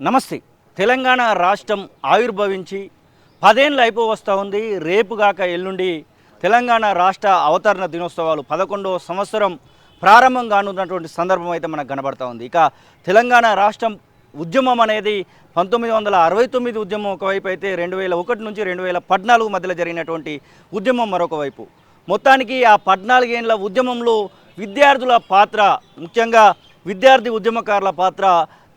నమస్తే. తెలంగాణ రాష్ట్రం ఆవిర్భవించి 10 ఏళ్ళు అయిపోవస్తూ ఉంది. రేపుగాక ఎల్లుండి తెలంగాణ రాష్ట్ర అవతరణ దినోత్సవాలు 11వ సంవత్సరం ప్రారంభం కానున్నటువంటి సందర్భం అయితే మనకు కనబడతా ఉంది. ఇక తెలంగాణ రాష్ట్రం ఉద్యమం అనేది 1969 ఉద్యమం ఒకవైపు అయితే 2001 నుంచి 2014 మధ్యలో జరిగినటువంటి ఉద్యమం మరొక వైపు. మొత్తానికి ఆ 14 ఏళ్ల ఉద్యమంలో విద్యార్థుల పాత్ర, ముఖ్యంగా విద్యార్థి ఉద్యమకారుల పాత్ర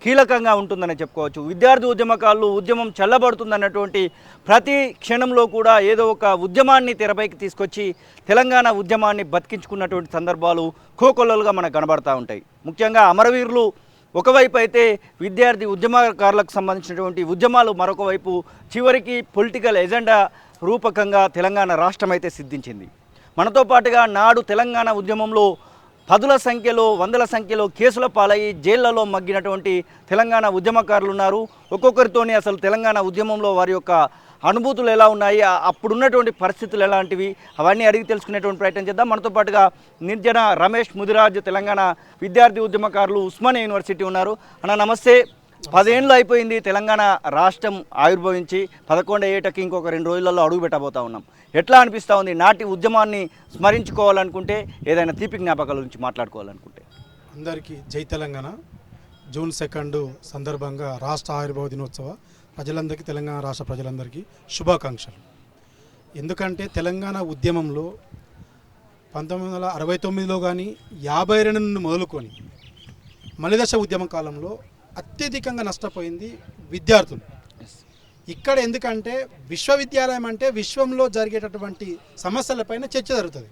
కీలకంగా ఉంటుందని చెప్పుకోవచ్చు. విద్యార్థి ఉద్యమకారులు ఉద్యమం చల్లబడుతుందన్నటువంటి ప్రతి క్షణంలో కూడా ఏదో ఒక ఉద్యమాన్ని తెరపైకి తీసుకొచ్చి తెలంగాణ ఉద్యమాన్ని బతికించుకున్నటువంటి సందర్భాలు కోకొల్లలుగా మనకు కనబడతా ఉంటాయి. ముఖ్యంగా అమరవీరులు ఒకవైపు అయితే విద్యార్థి ఉద్యమకారులకు సంబంధించినటువంటి ఉద్యమాలు మరొక వైపు, చివరికి పొలిటికల్ ఎజెండా రూపకంగా తెలంగాణ రాష్ట్రం అయితే సిద్ధించింది. మనతో పాటుగా నాడు తెలంగాణ ఉద్యమంలో పదుల సంఖ్యలో, వందల సంఖ్యలో కేసుల పాలయ్యి జైళ్లలో మగ్గినటువంటి తెలంగాణ ఉద్యమకారులు ఉన్నారు. ఒక్కొక్కరితోని అసలు తెలంగాణ ఉద్యమంలో వారి యొక్క అనుభూతులు ఎలా ఉన్నాయి, అప్పుడున్నటువంటి పరిస్థితులు ఎలాంటివి, అవన్నీ అడిగి తెలుసుకునేటువంటి ప్రయత్నం చేద్దాం. మనతో పాటుగా నిర్జన రమేష్ ముదిరాజ్, తెలంగాణ విద్యార్థి ఉద్యమకారులు, ఉస్మానియా యూనివర్సిటీ ఉన్నారు. అన్న నమస్తే. 10 ఏళ్ళు అయిపోయింది తెలంగాణ రాష్ట్రం ఆవిర్భవించి, 11 ఏటకి ఇంకొక 2 రోజులలో అడుగు పెట్టబోతా ఉన్నాం. ఎట్లా అనిపిస్తూ ఉంది నాటి ఉద్యమాన్ని స్మరించుకోవాలనుకుంటే, ఏదైనా తీపి జ్ఞాపకాల నుంచి మాట్లాడుకోవాలనుకుంటే? అందరికీ జై తెలంగాణ. జూన్ 2 సందర్భంగా రాష్ట్ర ఆవిర్భావ దినోత్సవ ప్రజలందరికీ, తెలంగాణ రాష్ట్ర ప్రజలందరికీ శుభాకాంక్షలు. ఎందుకంటే తెలంగాణ ఉద్యమంలో 1969లో కానీ 52 నుండి మొదలుకొని మలిదశ ఉద్యమ కాలంలో అత్యధికంగా నష్టపోయింది విద్యార్థులు. ఇక్కడ ఎందుకంటే విశ్వవిద్యాలయం అంటే విశ్వంలో జరిగేటటువంటి సమస్యలపైన చర్చ జరుగుతుంది.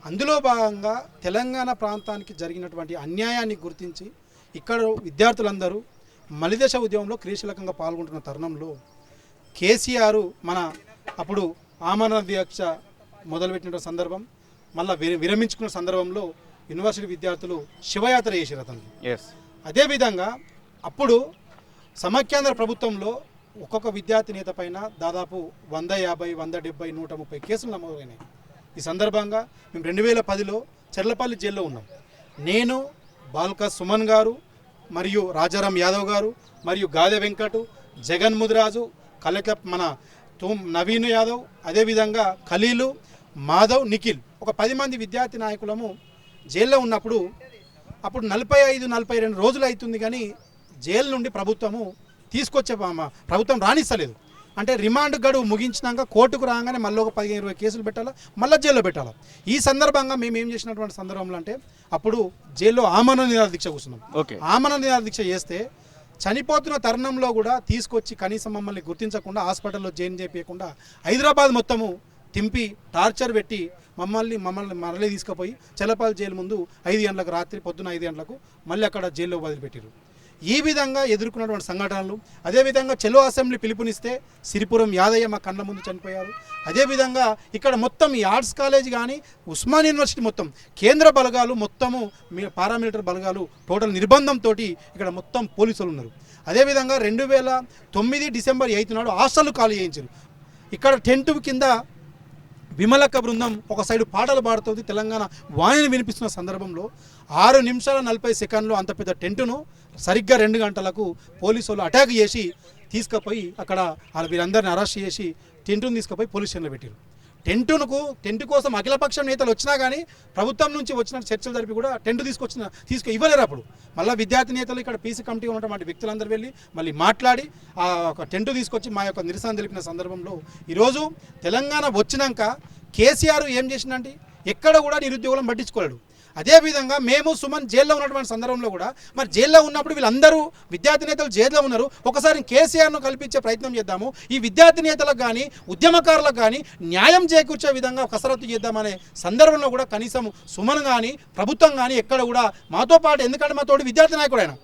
అందులో భాగంగా తెలంగాణ ప్రాంతానికి జరిగినటువంటి అన్యాయాన్ని గుర్తించి ఇక్కడ విద్యార్థులందరూ మలిదశ ఉద్యమంలో క్రియాశీలకంగా పాల్గొంటున్న తరుణంలో కేసీఆర్ మన అప్పుడు ఆమరణ దీక్ష మొదలుపెట్టిన సందర్భం, మళ్ళీ విరమించుకున్న సందర్భంలో యూనివర్సిటీ విద్యార్థులు శివయాత్ర చేసారు అతను. అదేవిధంగా అప్పుడు సమైక్యాంధ్ర ప్రభుత్వంలో ఒక్కొక్క విద్యార్థి నేత పైన దాదాపు 150, 170, 130 కేసులు నమోదైనాయి. ఈ సందర్భంగా మేము 2010లో చెర్లపల్లి జైల్లో ఉన్నాం. నేను, బాల్కా సుమన్ గారు, మరియు రాజారాం యాదవ్ గారు, మరియు గాదె వెంకట్, జగన్ ముదిరాజు, మన నవీన్ యాదవ్, అదేవిధంగా ఖలీలు, మాధవ్, నిఖిల్, ఒక 10 మంది విద్యార్థి నాయకులము జైల్లో ఉన్నప్పుడు, అప్పుడు 45, 42 రోజులు అవుతుంది కానీ జైలు నుండి ప్రభుత్వం రాణిస్తలేదు. అంటే రిమాండ్ గడువు ముగించినాక కోర్టుకు రాగానే మళ్ళీ ఒక 15-20 కేసులు పెట్టాలా, మళ్ళీ జైల్లో పెట్టాలా. ఈ సందర్భంగా మేము ఏం చేసినటువంటి సందర్భంలో అంటే అప్పుడు జైల్లో ఆమరణ నిరాహార దీక్ష కూర్చున్నాం. ఆమరణ నిరాహార దీక్ష చేస్తే చనిపోతున్న తరుణంలో కూడా తీసుకొచ్చి కనీసం మమ్మల్ని గుర్తించకుండా హాస్పిటల్లో జాయిన్ చేయకుండా హైదరాబాద్ మొత్తము తింపి టార్చర్ పెట్టి మమ్మల్ని మరలే తీసుకుపోయి చెల్లపల్లి జైలు ముందు 5 గంటలకు, రాత్రి పొద్దున 5 గంటలకు మళ్ళీ అక్కడ జైల్లో వదిలిపెట్టారు. ఈ విధంగా ఎదుర్కొన్నటువంటి సంఘటనలు, అదేవిధంగా చెలో అసెంబ్లీ పిలుపునిస్తే సిరిపురం యాదయ్య మా కళ్ళ ముందు చనిపోయారు. అదేవిధంగా ఇక్కడ మొత్తం ఈ ఆర్ట్స్ కాలేజ్ కానీ ఉస్మానియా యూనివర్సిటీ మొత్తం కేంద్ర బలగాలు, మొత్తము పారామిలిటరీ బలగాలు టోటల్ నిర్బంధంతో ఇక్కడ మొత్తం పోలీసులు ఉన్నారు. అదేవిధంగా 2009 డిసెంబర్ 8 నాడు హాస్టల్ ఖాళీ చేయించారు. ఇక్కడ టెంట్ కింద విమలక్క బృందం ఒక సైడు పాటలు పాడుతుంది, తెలంగాణ వాణిని వినిపిస్తున్న సందర్భంలో 6 నిమిషాల 40 సెకండ్లు అంత పెద్ద టెంటును సరిగ్గా 2 గంటలకు పోలీసు వాళ్ళు అటాక్ చేసి తీసుకుపోయి అక్కడ వీరందరిని అరెస్ట్ చేసి టెంటును తీసుకుపోయి పోలీస్ స్టేషన్లో పెట్టారు. టెంట్ కోసం అఖిలపక్ష నేతలు వచ్చినా కానీ ప్రభుత్వం నుంచి వచ్చిన చర్చలు జరిపి కూడా టెంట్ ఇవ్వలేరు. అప్పుడు మళ్ళీ విద్యార్థి నేతలు, ఇక్కడ పీసీ కమిటీ ఉన్నటువంటి వ్యక్తులందరూ వెళ్ళి మళ్ళీ మాట్లాడి ఆ ఒక టెంట్ తీసుకొచ్చి మా యొక్క నిరసన తెలిపిన సందర్భంలో ఈరోజు తెలంగాణ వచ్చినాక కేసీఆర్ ఏం చేసిందంటే ఎక్కడ కూడా నిరుద్యోగులను పట్టించుకోలేడు. అదేవిధంగా మేము సుమన్ జైల్లో ఉన్నటువంటి సందర్భంలో కూడా మరి జైల్లో ఉన్నప్పుడు వీళ్ళందరూ విద్యార్థి నేతలు జైల్లో ఉన్నారు, ఒకసారి కేసీఆర్ను కల్పించే ప్రయత్నం చేద్దాము, ఈ విద్యార్థి నేతలకు కానీ ఉద్యమకారులకు కానీ న్యాయం చేకూర్చే విధంగా కసరత్తు చేద్దామనే సందర్భంలో కూడా కనీసం సుమన్ కానీ ప్రభుత్వం కానీ ఎక్కడ కూడా మాతో పాటు, ఎందుకంటే మా తోటి విద్యార్థి నాయకుడు ఆయన,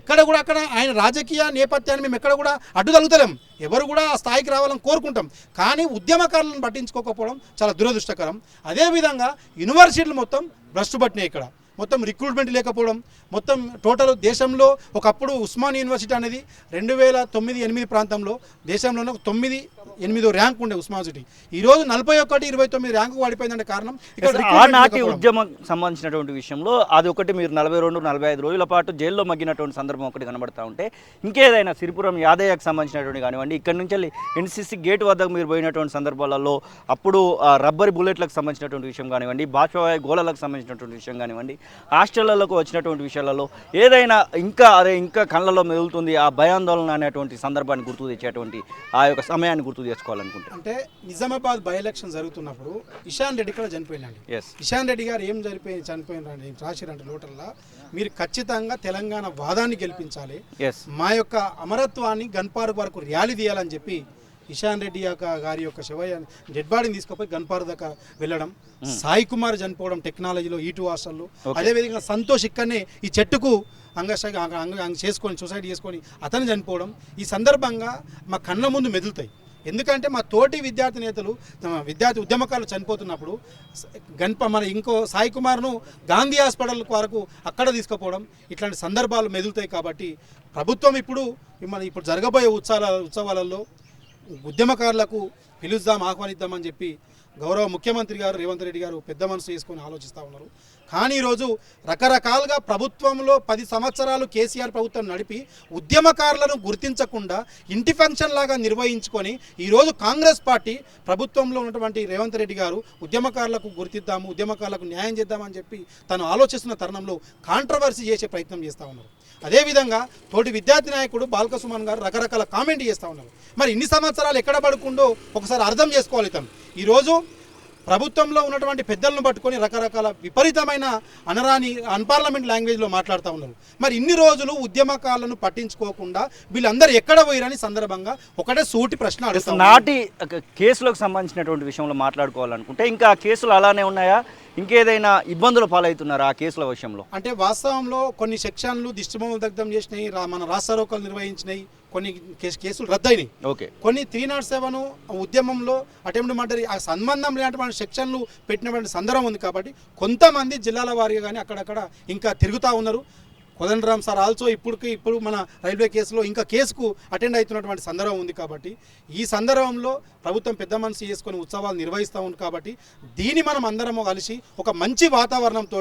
ఎక్కడ కూడా అక్కడ ఆయన రాజకీయ నేపథ్యాన్ని మేము ఎక్కడ కూడా అడ్డు తగులుతలేం. ఎవరు కూడా ఆ స్థాయికి రావాలని కోరుకుంటాం, కానీ ఉద్యమకారులను పట్టించుకోకపోవడం చాలా దురదృష్టకరం. అదేవిధంగా యూనివర్సిటీలు మొత్తం భ్రష్టు పట్టినాయి. ఇక్కడ మొత్తం రిక్రూట్మెంట్ లేకపోవడం, మొత్తం టోటల్ దేశంలో ఒకప్పుడు ఉస్మాన్ యూనివర్సిటీ అనేది 2009-8 ప్రాంతంలో దేశంలోనే 9-8 ర్యాంక్ ఉండే ఉస్మాన్ యూనివర్సిటీ. ఈరోజు 41-29 ర్యాంకు పడిపోయిందంటే కారణం ఇక్కడ ఆనాటి ఉద్యమం సంబంధించినటువంటి విషయంలో అది ఒకటి. మీరు 42-45 రోజుల పాటు జైల్లో మగ్గినటువంటి సందర్భం ఒకటి కనబడతా ఉంటే, ఇంకేదైనా సిరిపురం యాదయ్యకు సంబంధించినటువంటి కానివ్వండి, ఇక్కడి నుంచి ఎన్సీసీ గేట్ వద్దకు మీరు పోయినటువంటి సందర్భాలలో అప్పుడు రబ్బర్ బుల్లెట్లకు సంబంధించినటువంటి విషయం కానివ్వండి, బాష్పవాయు గోళాలకు సంబంధించినటువంటి విషయం కానివ్వండి, హాస్టళ్లకు వచ్చినటువంటి విషయాలలో ఏదైనా ఇంకా కళ్ళలో మెదులుతుంది ఆ భయాందోళన అనేటువంటి సందర్భాన్ని గుర్తు తెచ్చేటువంటి ఆ యొక్క సమయాన్ని గుర్తు చేసుకోవాలనుకుంటున్నాను. అంటే నిజామాబాద్ బై ఎలక్షన్ జరుగుతున్నప్పుడు ఇషాన్ రెడ్డి కూడా చనిపోయినండి. ఇషాన్ రెడ్డి గారు ఏం చనిపోయినండి రాసిరంటే లోటల్లా, మీరు ఖచ్చితంగా తెలంగాణ వాదాన్ని గెలిపించాలి, మా యొక్క అమరత్వాన్ని గన్పార్క్ వరకు ర్యాలీ తీయాలని చెప్పి ఇషాన్ రెడ్డి గారి యొక్క డెడ్ బాడీని తీసుకుపోయి గన్పార్ దాకా వెళ్ళడం, సాయి కుమార్ చనిపోవడం టెక్నాలజీలో E2 హాస్టల్లో, అదేవిధంగా సంతోష్ ఇక్కడనే ఈ చెట్టుకు చేసుకొని సూసైడ్ చేసుకొని అతను చనిపోవడం, ఈ సందర్భంగా మా కళ్ళ ముందు మెదులుతాయి. ఎందుకంటే మా తోటి విద్యార్థి నేతలు విద్యార్థి ఉద్యమకారులు చనిపోతున్నప్పుడు మన ఇంకో సాయి కుమార్ను గాంధీ హాస్పిటల్ వరకు అక్కడ తీసుకుపోవడం, ఇట్లాంటి సందర్భాలు మెదులుతాయి. కాబట్టి ప్రభుత్వం ఇప్పుడు జరగబోయే ఉత్సవాలలో ఉద్యమకారులకు పిలుద్దాం, ఆహ్వానిద్దామని చెప్పి గౌరవ ముఖ్యమంత్రి గారు రేవంత్ రెడ్డి గారు పెద్ద మనసు చేసుకొని ఆలోచిస్తూ ఉన్నారు. కానీ ఈరోజు రకరకాలుగా ప్రభుత్వంలో 10 సంవత్సరాలు కేసీఆర్ ప్రభుత్వం నడిపి ఉద్యమకారులను గుర్తించకుండా ఇంటి ఫంక్షన్ లాగా నిర్వహించుకొని ఈరోజు కాంగ్రెస్ పార్టీ ప్రభుత్వంలో ఉన్నటువంటి రేవంత్ రెడ్డి గారు ఉద్యమకారులకు గుర్తిద్దాము, ఉద్యమకారులకు న్యాయం చేద్దామని చెప్పి తను ఆలోచిస్తున్న తరుణంలో కాంట్రవర్సీ చేసే ప్రయత్నం చేస్తూ ఉన్నారు. అదేవిధంగా తోటి విద్యార్థి నాయకుడు బాల్క సుమన్ గారు రకరకాల కామెంట్ చేస్తూ ఉన్నారు. మరి ఇన్ని సంవత్సరాలు ఎక్కడ పడుకుండో ఒకసారి అర్థం చేసుకోవాలి. తను ఈరోజు ప్రభుత్వంలో ఉన్నటువంటి పెద్దలను పట్టుకొని రకరకాల విపరీతమైన అన్పార్లమెంట్ లాంగ్వేజ్లో మాట్లాడుతూ ఉన్నారు. మరి ఇన్ని రోజులు ఉద్యమకారులను పట్టించుకోకుండా వీళ్ళందరూ ఎక్కడ పోయిరని సందర్భంగా ఒకటే సూటి ప్రశ్న అడుగుతారు. నాటి కేసులకు సంబంధించినటువంటి విషయంలో మాట్లాడుకోవాలనుకుంటే ఇంకా కేసులు అలానే ఉన్నాయా, ఇంకేదైనా ఇబ్బందులు పాలవుతున్నారా ఆ కేసుల విషయంలో? అంటే వాస్తవంలో కొన్ని సెక్షన్లు దిష్టిబొమ్మలు దగ్ధం చేసినాయి, మన రాస్తారోకలు నిర్వహించినాయి, కొన్ని కేసులు రద్దయినాయి. కొన్ని 307 ఉద్యమంలో అటెంప్ట్ మర్డర్ ఆ సంబంధం లేనటువంటి సెక్షన్లు పెట్టినటువంటి సందర్భం ఉంది. కాబట్టి కొంతమంది జిల్లాల వారీగా కానీ అక్కడక్కడ ఇంకా తిరుగుతూ ఉన్నారు. కోదండరామ్ సార్ ఆల్సో ఇప్పుడు మన రైల్వే కేసులో ఇంకా కేసుకు అటెండ్ అవుతున్నటువంటి సందర్భం ఉంది. కాబట్టి ఈ సందర్భంలో ప్రభుత్వం పెద్ద మనసు చేసుకొని ఉత్సవాలు నిర్వహిస్తూ ఉంది. కాబట్టి దీన్ని మనం అందరము కలిసి ఒక మంచి వాతావరణంతో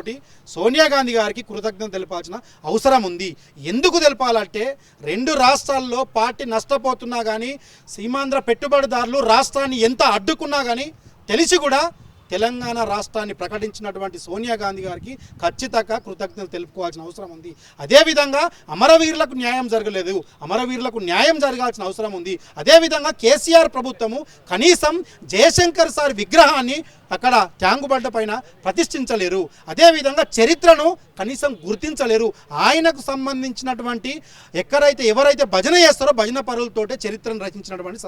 సోనియా గాంధీ గారికి కృతజ్ఞత తెలపాల్సిన అవసరం ఉంది. ఎందుకు తెలపాలంటే 2 రాష్ట్రాల్లో పార్టీ నష్టపోతున్నా కానీ, సీమాంధ్ర పెట్టుబడిదారులు రాష్ట్రాన్ని ఎంత అడ్డుకున్నా కానీ తెలిసి కూడా తెలంగాణ రాష్ట్రాన్ని ప్రకటించినటువంటి సోనియా గాంధీ గారికి ఖచ్చితంగా కృతజ్ఞతలు తెలుపుకోవాల్సిన అవసరం ఉంది. అదేవిధంగా అమరవీరులకు న్యాయం జరగలేదు, అమరవీరులకు న్యాయం జరగాల్సిన అవసరం ఉంది. అదేవిధంగా కేసీఆర్ ప్రభుత్వము కనీసం జయశంకర్ సార్ విగ్రహాన్ని అక్కడ ట్యాంగుబండ పైన ప్రతిష్ఠించలేరు. అదేవిధంగా చరిత్రను కనీసం గుర్తించలేరు. ఆయనకు సంబంధించినటువంటి ఎవరైతే భజన చేస్తారో భజన పరులతోటే చరిత్రను రచించినటువంటి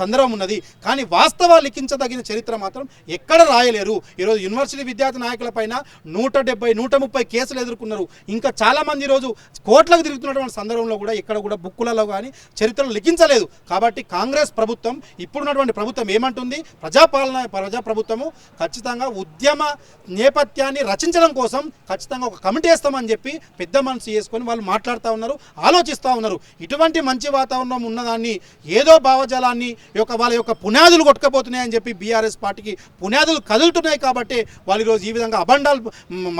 సందర్భం ఉన్నది. కానీ వాస్తవాలు లిఖించదగిన చరిత్ర మాత్రం ఎక్కడ రాయలేరు. ఈరోజు యూనివర్సిటీ విద్యార్థి నాయకుల పైన 170-130 కేసులు ఎదుర్కొన్నారు. ఇంకా చాలామంది ఈరోజు కోట్లకు తిరుగుతున్నటువంటి సందర్భంలో కూడా ఎక్కడ కూడా బుక్కులలో కానీ చరిత్రను లిఖించలేదు. కాబట్టి కాంగ్రెస్ ప్రభుత్వం ఇప్పుడున్నటువంటి ప్రభుత్వం ఏమంటుంది, ప్రజాప్రభుత్వము ఖచ్చితంగా ఉద్యమ నేపథ్యాన్ని రచించడం కోసం ఖచ్చితంగా ఒక కమిటీ వేస్తామని చెప్పి పెద్ద మనసు చేసుకొని వాళ్ళు మాట్లాడుతూ ఉన్నారు, ఆలోచిస్తూ ఉన్నారు. ఇటువంటి మంచి వాతావరణం ఉన్నదాన్ని ఏదో భావజాలాన్ని వాళ్ళ యొక్క పునాదులు కొట్టుకపోతున్నాయని చెప్పి బీఆర్ఎస్ పార్టీకి పునాదులు కదులుతున్నాయి. కాబట్టి వాళ్ళు ఈరోజు ఈ విధంగా అబండాలు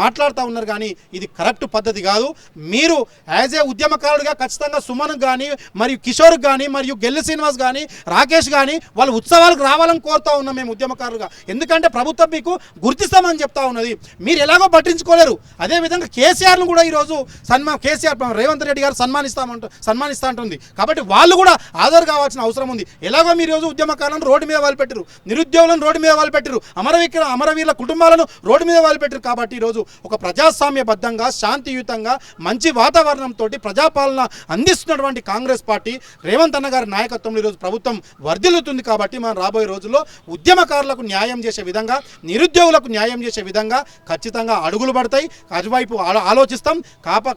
మాట్లాడుతూ ఉన్నారు. కానీ ఇది కరెక్ట్ పద్ధతి కాదు. మీరు యాజ్ ఏ ఉద్యమకారుడిగా ఖచ్చితంగా సుమన్ కానీ మరియు కిషోర్ కానీ మరియు గెల్లి శ్రీనివాస్ కానీ రాకేష్ కానీ వాళ్ళ ఉత్సవాలకు రావాలని కోరుతూ ఉన్నాం మేము ఉద్యమకారులుగా. ఎందుకంటే ప్రభుత్వం మీకు గుర్తిస్తామని చెప్తా ఉన్నది, మీరు ఎలాగో పట్టించుకోలేరు. అదేవిధంగా కేసీఆర్ను కూడా ఈరోజు కేసీఆర్ రేవంత్ రెడ్డి గారు సన్మానిస్తా ఉంటుంది. కాబట్టి వాళ్ళు కూడా హాజరు కావాల్సిన అవసరం ఉంది. ఎలాగో మీరు ఈరోజు ఉద్యమకారులను రోడ్డు మీద వాళ్ళు పెట్టారు, నిరుద్యోగులను రోడ్డు మీద వాళ్ళు పెట్టారు, అమరవీరుల కుటుంబాలను రోడ్డు మీద వాళ్ళు పెట్టారు. కాబట్టి ఈరోజు ఒక ప్రజాస్వామ్యబద్ధంగా శాంతియుతంగా మంచి వాతావరణంతో ప్రజాపాలన అందిస్తున్నటువంటి కాంగ్రెస్ పార్టీ రేవంత్ అన్న గారి నాయకత్వంలో ఈరోజు ప్రభుత్వం వర్ధిల్లుతుంది. కాబట్టి మనం రాబోయే రోజుల్లో ఉద్యమకారులకు న్యాయం చేసే విధంగా, నిరుద్యోగులకు న్యాయం చేసే విధంగా ఖచ్చితంగా అడుగులు పడతాయి. అటువైపు ఆలోచిస్తాం.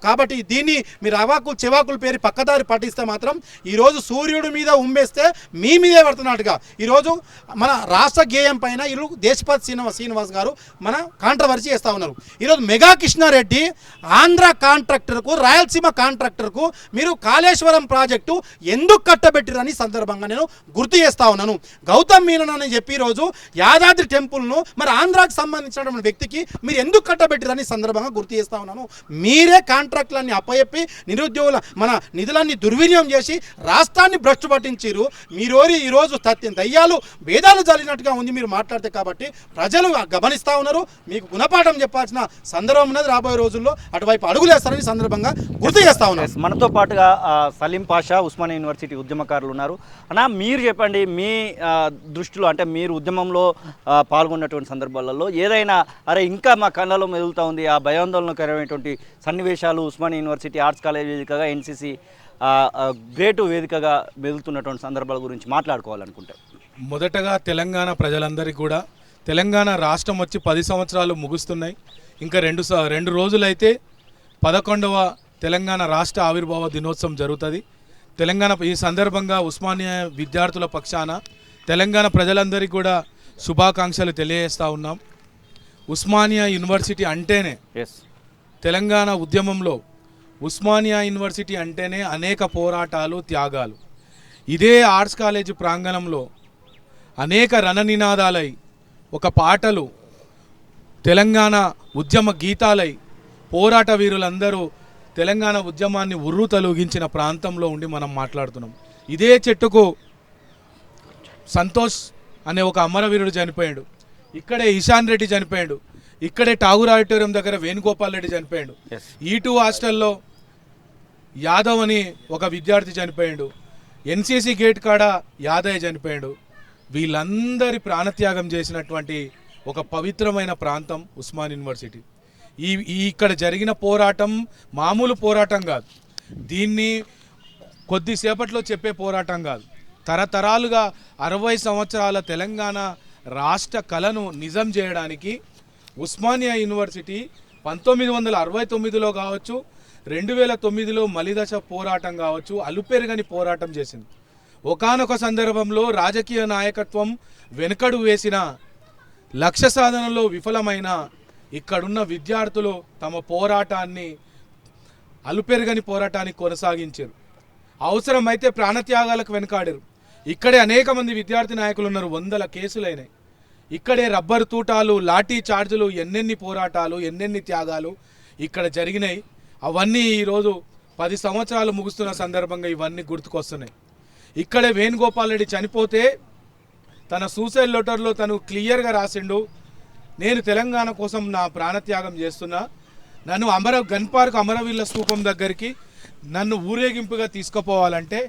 కాబట్టి దీన్ని మీరు అవాకులు చెవాకులు పేరు పక్కదారి పట్టిస్తే మాత్రం ఈరోజు సూర్యుడి మీద ఉమ్మేస్తే మీ మీదే పడుతున్నట్టుగా ఈరోజు మన రాష్ట్ర గేయం పైన ఇల్లు దేశపతి శ్రీనివాస్ గారు మన కాంట్రవర్సీ చేస్తూ ఉన్నారు. ఈరోజు మెగా కృష్ణారెడ్డి ఆంధ్ర కాంట్రాక్టర్కు, రాయలసీమ కాంట్రాక్టర్కు మీరు కాళేశ్వరం ప్రాజెక్టు ఎందుకు కట్టబెట్టిరని సందర్భంగా నేను గుర్తు చేస్తా ఉన్నాను. గౌతమ్ మీనన్ అని చెప్పి ఈరోజు యాదాద్రి టెంపుల్ను మరి ఆంధ్రాకి సంబంధించినటువంటి వ్యక్తికి మీరు ఎందుకు కట్టబెట్టిరని సందర్భంగా గుర్తు చేస్తా ఉన్నాను. మీరే కాంట్రాక్టులన్నీ అప్పచెప్పి నిరుద్యోగుల మన నిధులన్నీ దుర్వినియోగం చేసి రాష్ట్రాన్ని భ్రష్టు పట్టించారు. మీరోరి ఈరోజు దయ్యాలు భేదాలు జరిగినట్టుగా ఉంది మీరు మాట్లాడితే. కాబట్టి ప్రజలు గమనిస్తూ ఉన్నారు. మీకు గుణపాఠం చెప్పాల్సిన సందర్భం ఉన్నది. రాబోయే రోజుల్లో అటువైపు అడుగులేస్తారని సందర్భంగా గుర్తు చేస్తా ఉన్నారు. మనతో పాటుగా సలీం పాషా ఉస్మానియా యూనివర్సిటీ ఉద్యమకారులు ఉన్నారు. అన్నా, మీరు చెప్పండి, మీ దృష్టిలో అంటే మీరు ఉద్యమంలో పాల్గొన్నటువంటి సందర్భాలలో ఏదైనా ఇంకా మా కళ్ళలో మెదులుతూ ఉంది ఆ భయాందోళనకరమైనటువంటి సన్నివేశాలు ఉస్మానియా యూనివర్సిటీ ఆర్ట్స్ కాలేజ్ వేదికగా ఎన్సీసీ గ్రేటు వేదికగా మెదులుతున్నటువంటి సందర్భాల గురించి మాట్లాడుకోవాలనుకుంటే, మొదటగా తెలంగాణ ప్రజలందరికీ కూడా తెలంగాణ రాష్ట్రం వచ్చి 10 సంవత్సరాలు ముగుస్తున్నాయి. ఇంకా రెండు రోజులైతే 11వ తెలంగాణ రాష్ట్ర ఆవిర్భావ దినోత్సవం జరుగుతుంది. ఈ సందర్భంగా ఉస్మానియా విద్యార్థుల పక్షాన తెలంగాణ ప్రజలందరికీ కూడా శుభాకాంక్షలు తెలియజేస్తూ ఉన్నాం. ఉస్మానియా యూనివర్సిటీ అంటేనే తెలంగాణ ఉద్యమంలో ఉస్మానియా యూనివర్సిటీ అంటేనే అనేక పోరాటాలు, త్యాగాలు. ఇదే ఆర్ట్స్ కాలేజీ ప్రాంగణంలో అనేక రణనినాదాలై, ఒక పాటలు, తెలంగాణ ఉద్యమ గీతాలై పోరాట వీరులందరూ తెలంగాణ ఉద్యమాన్ని ఉర్రు తొలగించిన ప్రాంతంలో ఉండి మనం మాట్లాడుతున్నాం. ఇదే చెట్టుకు సంతోష్ అనే ఒక అమరవీరుడు చనిపోయాడు. ఇక్కడే ఇషాన్ రెడ్డి చనిపోయాడు. ఇక్కడే ఠాగూర్ ఆడిటోరియం దగ్గర వేణుగోపాల్ రెడ్డి చనిపోయాడు. E2 హాస్టల్లో యాదవ్ అని ఒక విద్యార్థి చనిపోయాడు. ఎన్సీసీ గేట్ కాడ యాదయ్య చనిపోయాడు. వీళ్ళందరి ప్రాణత్యాగం చేసినటువంటి ఒక పవిత్రమైన ప్రాంతం ఉస్మాన్ యూనివర్సిటీ. ఇక్కడ జరిగిన పోరాటం మామూలు పోరాటం కాదు. దీన్ని కొద్దిసేపట్లో చెప్పే పోరాటం కాదు. తరతరాలుగా 60 సంవత్సరాల తెలంగాణ రాష్ట్ర కళను నిజం చేయడానికి ఉస్మానియా యూనివర్సిటీ 1969లో కావచ్చు, 2009లో మలిదశ పోరాటం కావచ్చు, అలుపెరగని పోరాటం చేసింది. ఒకానొక సందర్భంలో రాజకీయ నాయకత్వం వెనుకడు వేసిన, లక్ష్య సాధనలో విఫలమైన ఇక్కడున్న విద్యార్థులు తమ పోరాటాన్ని, అలుపెరగని పోరాటాన్ని కొనసాగించారు. అవసరమైతే ప్రాణత్యాగాలకు వెనుకాడారు. ఇక్కడే అనేక మంది విద్యార్థి నాయకులు ఉన్నారు. 100 కేసులైనాయి. ఇక్కడే రబ్బరు తూటాలు, లాఠీ చార్జులు, ఎన్నెన్ని పోరాటాలు, ఎన్నెన్ని త్యాగాలు ఇక్కడ జరిగినాయి. అవన్నీ ఈరోజు 10 సంవత్సరాలు ముగుస్తున్న సందర్భంగా ఇవన్నీ గుర్తుకొస్తున్నాయి. ఇక్కడే వేణుగోపాల్ రెడ్డి చనిపోతే తన సూసైడ్ లెటర్లో తను క్లియర్గా రాసిండు, నేను తెలంగాణ కోసం నా ప్రాణత్యాగం చేస్తున్నా, నన్ను గన్ పార్క్ అమరవీరుల స్తూపం దగ్గరికి నన్ను ఊరేగింపుగా తీసుకుపోవాలంటే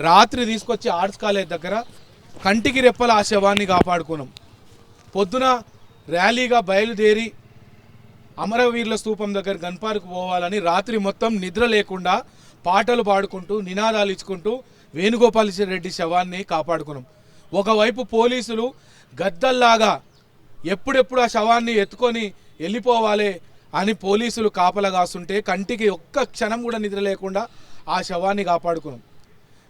రాత్రి తీసుకొచ్చి ఆర్ట్స్ కాలేజ్ దగ్గర కంటికి రెప్పల ఆ శవాన్ని కాపాడుకున్నాం. పొద్దున ర్యాలీగా బయలుదేరి అమరవీరుల స్తూపం దగ్గర గన్ పార్క్ పోవాలని రాత్రి మొత్తం నిద్ర లేకుండా పాటలు పాడుకుంటూ నినాదాలు ఇచ్చుకుంటూ వేణుగోపాల్ రెడ్డి శవాన్ని కాపాడుకున్నాం. ఒకవైపు పోలీసులు గద్దల్లాగా ఎప్పుడెప్పుడు ఆ శవాన్ని ఎత్తుకొని వెళ్ళిపోవాలి అని పోలీసులు కాపలా కాస్తుంటే కంటికి ఒక్క క్షణం కూడా నిద్ర లేకుండా ఆ శవాన్ని కాపాడుకున్నాం.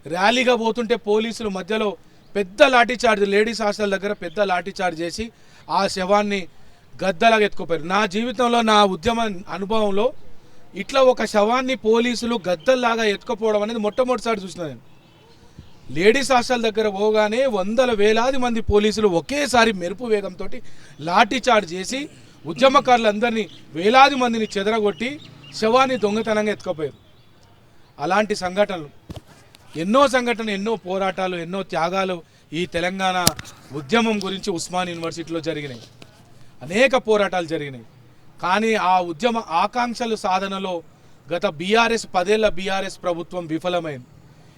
ర్యాలీగా పోతుంటే పోలీసులు మధ్యలో పెద్ద లాఠీచార్జ్, లేడీస్ హాస్టల్ దగ్గర పెద్ద లాఠీచార్జ్ చేసి ఆ శవాన్ని గద్దలాగా ఎత్తుకుపోయారు. నా జీవితంలో, నా ఉద్యమ అనుభవంలో ఇట్లా ఒక శవాన్ని పోలీసులు గద్దల్లాగా ఎత్తుకుపోవడం అనేది మొట్టమొదటిసారి చూసిన నేను. లేడీస్ హాస్టల్ దగ్గర పోగానే వేలాది మంది పోలీసులు ఒకేసారి మెరుపు వేగంతో లాఠీచార్జ్ చేసి ఉద్యమకారులందరినీ, వేలాది మందిని చెదరగొట్టి శవాన్ని దొంగతనంగా ఎత్తుకుపోయారు. అలాంటి సంఘటనలు, ఎన్నో పోరాటాలు, ఎన్నో త్యాగాలు ఈ తెలంగాణ ఉద్యమం గురించి ఉస్మాన్ యూనివర్సిటీలో జరిగినాయి. అనేక పోరాటాలు జరిగినాయి. కానీ ఆ ఉద్యమ ఆకాంక్షల సాధనలో గత 10 ఏళ్ల బీఆర్ఎస్ ప్రభుత్వం విఫలమైంది.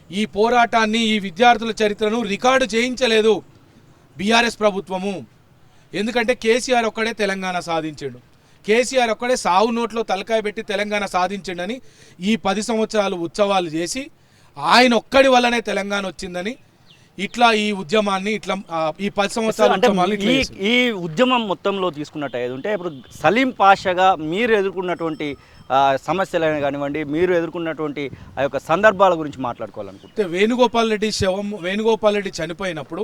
ఈ పోరాటాన్ని, ఈ విద్యార్థుల చరిత్రను రికార్డు చేయించలేదు బీఆర్ఎస్ ప్రభుత్వము. ఎందుకంటే కేసీఆర్ ఒక్కడే తెలంగాణ సాధించాడు, కేసీఆర్ ఒక్కడే సావు నోట్లో తలకాయ పెట్టి తెలంగాణ సాధించిండని ఈ 10 సంవత్సరాలు ఉత్సవాలు చేసి ఆయన ఒక్కడి వల్లనే తెలంగాణ వచ్చిందని ఇట్లా ఈ ఉద్యమాన్ని ఇట్లా ఈ 10 సంవత్సరాల ఉద్యమాన్ని ఇట్లా చేసింది. ఈ ఉద్యమం మొత్తంలో తీసుకున్నట్టు ఉంటే ఇప్పుడు సలీం పాషాగా మీరు ఎదుర్కొన్నటువంటి సమస్యలైనా కానివ్వండి, మీరు ఎదుర్కొన్నటువంటి ఆ యొక్క సందర్భాల గురించి మాట్లాడుకోవాలనుకుంటే, వేణుగోపాల్ రెడ్డి చనిపోయినప్పుడు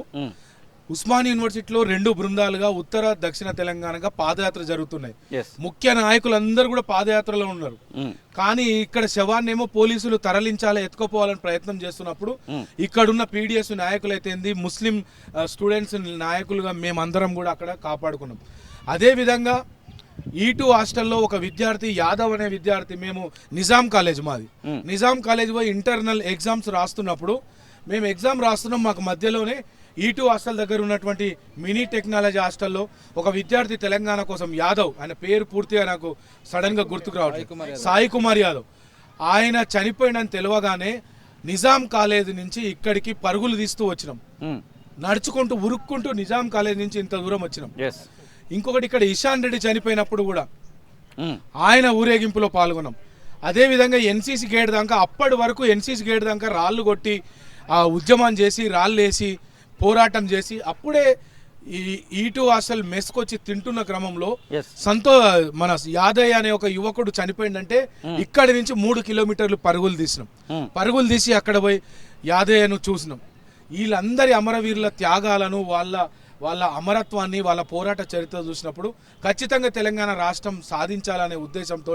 ఉస్మానియా యూనివర్సిటీలో 2 బృందాలుగా ఉత్తర దక్షిణ తెలంగాణగా పాదయాత్ర జరుగుతున్నాయి. ముఖ్య నాయకులందరూ కూడా పాదయాత్రలో ఉన్నారు. కానీ ఇక్కడ శవాన్నేమో పోలీసులు తరలించాలి, ఎత్తుకోపోవాలని ప్రయత్నం చేస్తున్నప్పుడు ఇక్కడున్న పీడిఎస్ నాయకులైతేంది, ముస్లిం స్టూడెంట్స్ నాయకులుగా మేమందరం కూడా అక్కడ కాపాడుకున్నాం. అదేవిధంగా E2 హాస్టల్లో ఒక విద్యార్థి యాదవ్ అనే విద్యార్థి, మేము నిజాం కాలేజ్ మాది, నిజాం కాలేజ్ పోయి ఇంటర్నల్ ఎగ్జామ్స్ రాస్తున్నప్పుడు మేము ఎగ్జామ్ రాస్తున్నాం, మాకు మధ్యలోనే E2 హాస్టల్ దగ్గర ఉన్నటువంటి మినీ టెక్నాలజీ హాస్టల్లో ఒక విద్యార్థి తెలంగాణ కోసం యాదవ్, ఆయన పేరు పూర్తిగా నాకు సడన్గా గుర్తుకు రావట్లేదు, సాయి కుమార్ యాదవ్, ఆయన చనిపోయినని తెలియగానే నిజాం కాలేజ్ నుంచి ఇక్కడికి పరుగులు తీస్తూ వచ్చినాం, నడుచుకుంటూ ఉరుక్కుంటూ నిజాం కాలేజ్ నుంచి ఇంత దూరం వచ్చినాం. ఇంకొకటి ఇక్కడ ఇషాన్ రెడ్డి చనిపోయినప్పుడు కూడా ఆయన ఊరేగింపులో పాల్గొన్నాం. అదేవిధంగా ఎన్సీసీ గేట్ దాకా, అప్పటి వరకు ఎన్సీసీ గేట్ దాకా రాళ్ళు కొట్టి ఆ ఉద్యమం చేసి రాళ్ళు వేసి పోరాటం చేసి అప్పుడే ఈ E2 హాస్టల్ మెస్కొచ్చి తింటున్న క్రమంలో మన యాదయ్య అనే ఒక యువకుడు చనిపోయిందంటే ఇక్కడి నుంచి 3 కిలోమీటర్లు పరుగులు తీసినాం. పరుగులు తీసి అక్కడ పోయి యాదయ్యను చూసినాం. వీళ్ళందరి అమరవీరుల త్యాగాలను, వాళ్ళ అమరత్వాన్ని, వాళ్ళ పోరాట చరిత్ర చూసినప్పుడు ఖచ్చితంగా తెలంగాణ రాష్ట్రం సాధించాలనే ఉద్దేశంతో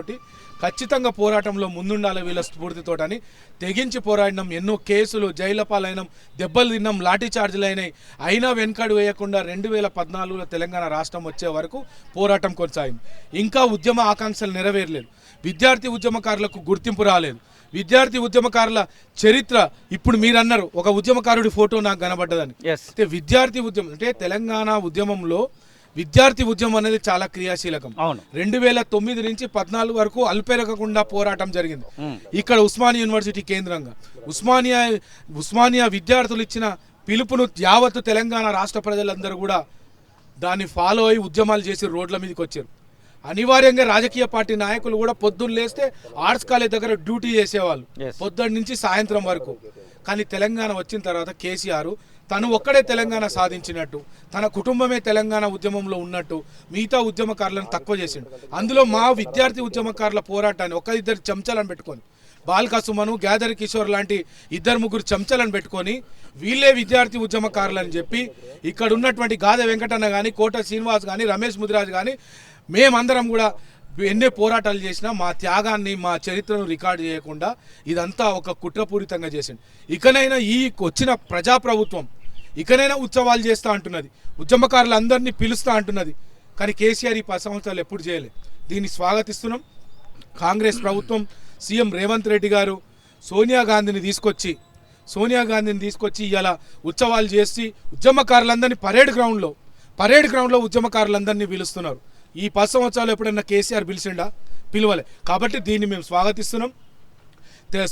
ఖచ్చితంగా పోరాటంలో ముందుండాలి వీళ్ళ స్ఫూర్తితోటని తెగించి పోరాడినాం. ఎన్నో కేసులు, జైళ్ల పాలైనాం, దెబ్బలు తిన్నాం, లాఠీ చార్జీలు అయినాయి. అయినా వెనకడు వేయకుండా 2014లో తెలంగాణ రాష్ట్రం వచ్చే వరకు పోరాటం కొనసాగింది. ఇంకా ఉద్యమ ఆకాంక్షలు నెరవేరలేదు, విద్యార్థి ఉద్యమకారులకు గుర్తింపు రాలేదు. విద్యార్థి ఉద్యమకారుల చరిత్ర, ఇప్పుడు మీరు అన్నారు ఒక ఉద్యమకారుడి ఫోటో నాకు కనబడ్డదని, అంటే విద్యార్థి ఉద్యమం అంటే తెలంగాణ ఉద్యమంలో విద్యార్థి ఉద్యమం అనేది చాలా క్రియాశీలకం. 2009 నుంచి 14 వరకు అల్పెరగకుండా పోరాటం జరిగింది ఇక్కడ ఉస్మానియా యూనివర్సిటీ కేంద్రంగా. ఉస్మానియా విద్యార్థులు ఇచ్చిన పిలుపును యావత్తు తెలంగాణ రాష్ట్ర ప్రజలందరూ కూడా దాన్ని ఫాలో అయ్యి ఉద్యమాలు చేసి రోడ్ల మీదకి వచ్చారు. అనివార్యంగా రాజకీయ పార్టీ నాయకులు కూడా పొద్దున్న లేస్తే ఆర్ట్స్ కాలేజ్ దగ్గర డ్యూటీ చేసేవాళ్ళు పొద్దున్న నుంచి సాయంత్రం వరకు. కానీ తెలంగాణ వచ్చిన తర్వాత కేసీఆర్ తను ఒక్కడే తెలంగాణ సాధించినట్టు, తన కుటుంబమే తెలంగాణ ఉద్యమంలో ఉన్నట్టు మిగతా ఉద్యమకారులను తక్కువ చేసిండు. అందులో మా విద్యార్థి ఉద్యమకారుల పోరాటాన్ని ఒక 2 చెంచాలను పెట్టుకొని, బాల్కా సుమను, గ్యాదర్ కిషోర్ లాంటి 2-3 చెంచాలను పెట్టుకొని వీళ్ళే విద్యార్థి ఉద్యమకారులని చెప్పి ఇక్కడ ఉన్నటువంటి గాదె వెంకటన్న కానీ, కోట శ్రీనివాస్ కానీ, రమేష్ ముదిరాజ్ కానీ మేమందరం కూడా ఎన్నో పోరాటాలు చేసినా మా త్యాగాన్ని, మా చరిత్రను రికార్డు చేయకుండా ఇదంతా ఒక కుట్రపూరితంగా చేసింది. ఇకనైనా ఈ వచ్చిన ప్రజాప్రభుత్వం ఇకనైనా ఉత్సవాలు చేస్తూ అంటున్నది, ఉద్యమకారులందరినీ పిలుస్తూ అంటున్నది. కానీ కేసీఆర్ ఈ 10 సంవత్సరాలు ఎప్పుడు చేయలేదు. దీన్ని స్వాగతిస్తున్నాం. కాంగ్రెస్ ప్రభుత్వం, సీఎం రేవంత్ రెడ్డి గారు సోనియా గాంధీని తీసుకొచ్చి ఇలా ఉత్సవాలు చేసి ఉద్యమకారులందరినీ పరేడ్ గ్రౌండ్లో ఉద్యమకారులందరినీ పిలుస్తున్నారు. ఈ 10 సంవత్సరాలు ఎప్పుడన్నా కేసీఆర్ పిలిచిండా? పిలవలే. కాబట్టి దీన్ని మేము స్వాగతిస్తున్నాం.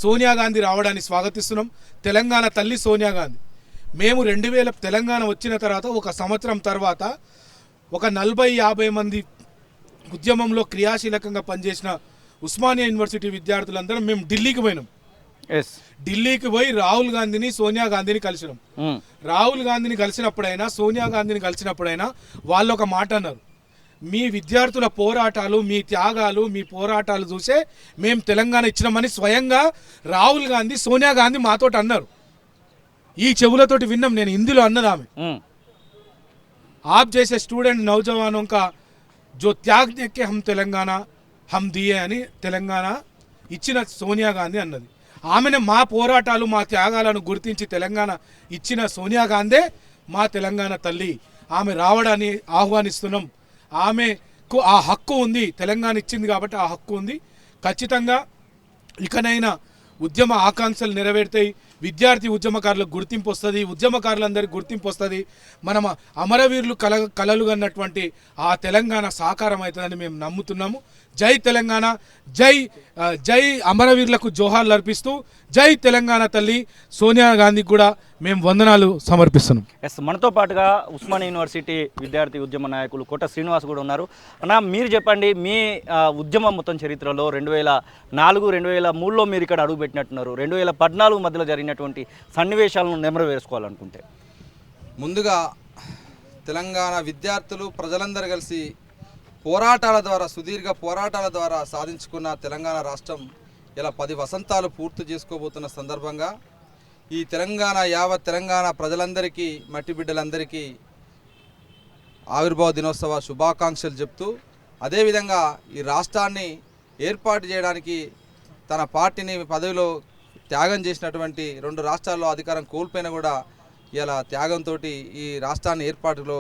సోనియా గాంధీ రావడాన్ని స్వాగతిస్తున్నాం. తెలంగాణ తల్లి సోనియా గాంధీ. మేము 2000 తెలంగాణ వచ్చిన తర్వాత ఒక సంవత్సరం తర్వాత ఒక 40-50 మంది ఉద్యమంలో క్రియాశీలకంగా పనిచేసిన ఉస్మానియా యూనివర్సిటీ విద్యార్థులందరం మేము ఢిల్లీకి పోయినాం. ఢిల్లీకి పోయి రాహుల్ గాంధీని, సోనియా గాంధీని కలిసినాం. రాహుల్ గాంధీని కలిసినప్పుడైనా, సోనియా గాంధీని కలిసినప్పుడైనా వాళ్ళు ఒక మాట అన్నారు, మీ విద్యార్థుల పోరాటాలు, మీ త్యాగాలు, మీ పోరాటాలు చూసే మేము తెలంగాణ ఇచ్చినామని స్వయంగా రాహుల్ గాంధీ, సోనియా గాంధీ మాతోటి అన్నారు. ఈ చెవులతోటి విన్నాం. నేను హిందీలో అన్నది ఆమె, ఆప్ చేసే స్టూడెంట్ నౌజవానోं का जो त्याग दे के हम తెలంగాణ हम दिए అని తెలంగాణ ఇచ్చిన సోనియా గాంధీ అన్నది. ఆమెనే మా పోరాటాలు, మా త్యాగాలను గుర్తించి తెలంగాణ ఇచ్చిన సోనియా గాంధీ మా తెలంగాణ తల్లి. ఆమె రావడాన్ని ఆహ్వానిస్తున్నాం. ఆమెకు ఆ హక్కు ఉంది, తెలంగాణ ఇచ్చింది కాబట్టి ఆ హక్కు ఉంది. ఖచ్చితంగా ఇకనైనా ఉద్యమ ఆకాంక్షలు నెరవేరుతాయి. విద్యార్థి ఉద్యమకారులకు గుర్తింపు వస్తుంది, ఉద్యమకారులందరికీ గుర్తింపు వస్తుంది. మనం అమరవీరులు కలలు కన్నటువంటి ఆ తెలంగాణ సాకారం అవుతుందని మేము నమ్ముతున్నాము. జై తెలంగాణ, జై అమరవీరులకు జోహార్లు అర్పిస్తూ జై తెలంగాణ తల్లి సోనియా గాంధీకి కూడా మేము వందనాలు సమర్పిస్తున్నాం. మనతో పాటుగా ఉస్మానియా యూనివర్సిటీ విద్యార్థి ఉద్యమ నాయకులు కోట శ్రీనివాస్ కూడా ఉన్నారు. అన్న, మీరు చెప్పండి, మీ ఉద్యమం మొత్తం చరిత్రలో 2004, 2003లో మీరు ఇక్కడ అడుగుపెట్టినట్టున్నారు. 2014 మధ్యలో జరిగిన జరిగినటువంటి సన్నివేశాలను నెమరవేసుకోవాలనుకుంటే? ముందుగా తెలంగాణ విద్యార్థులు ప్రజలందరూ కలిసి పోరాటాల ద్వారా, సుదీర్ఘ పోరాటాల ద్వారా సాధించుకున్న తెలంగాణ రాష్ట్రం ఇలా 10 వసంతాలు పూర్తి చేసుకోబోతున్న సందర్భంగా ఈ యావత్ తెలంగాణ ప్రజలందరికీ, మట్టి బిడ్డలందరికీ ఆవిర్భావ దినోత్సవ శుభాకాంక్షలు చెప్తూ, అదేవిధంగా ఈ రాష్ట్రాన్ని ఏర్పాటు చేయడానికి తన పార్టీని పదవిలో త్యాగం చేసినటువంటి 2 రాష్ట్రాల్లో అధికారం కోల్పోయినా కూడా ఇలా త్యాగంతో ఈ రాష్ట్రాన్ని ఏర్పాటులో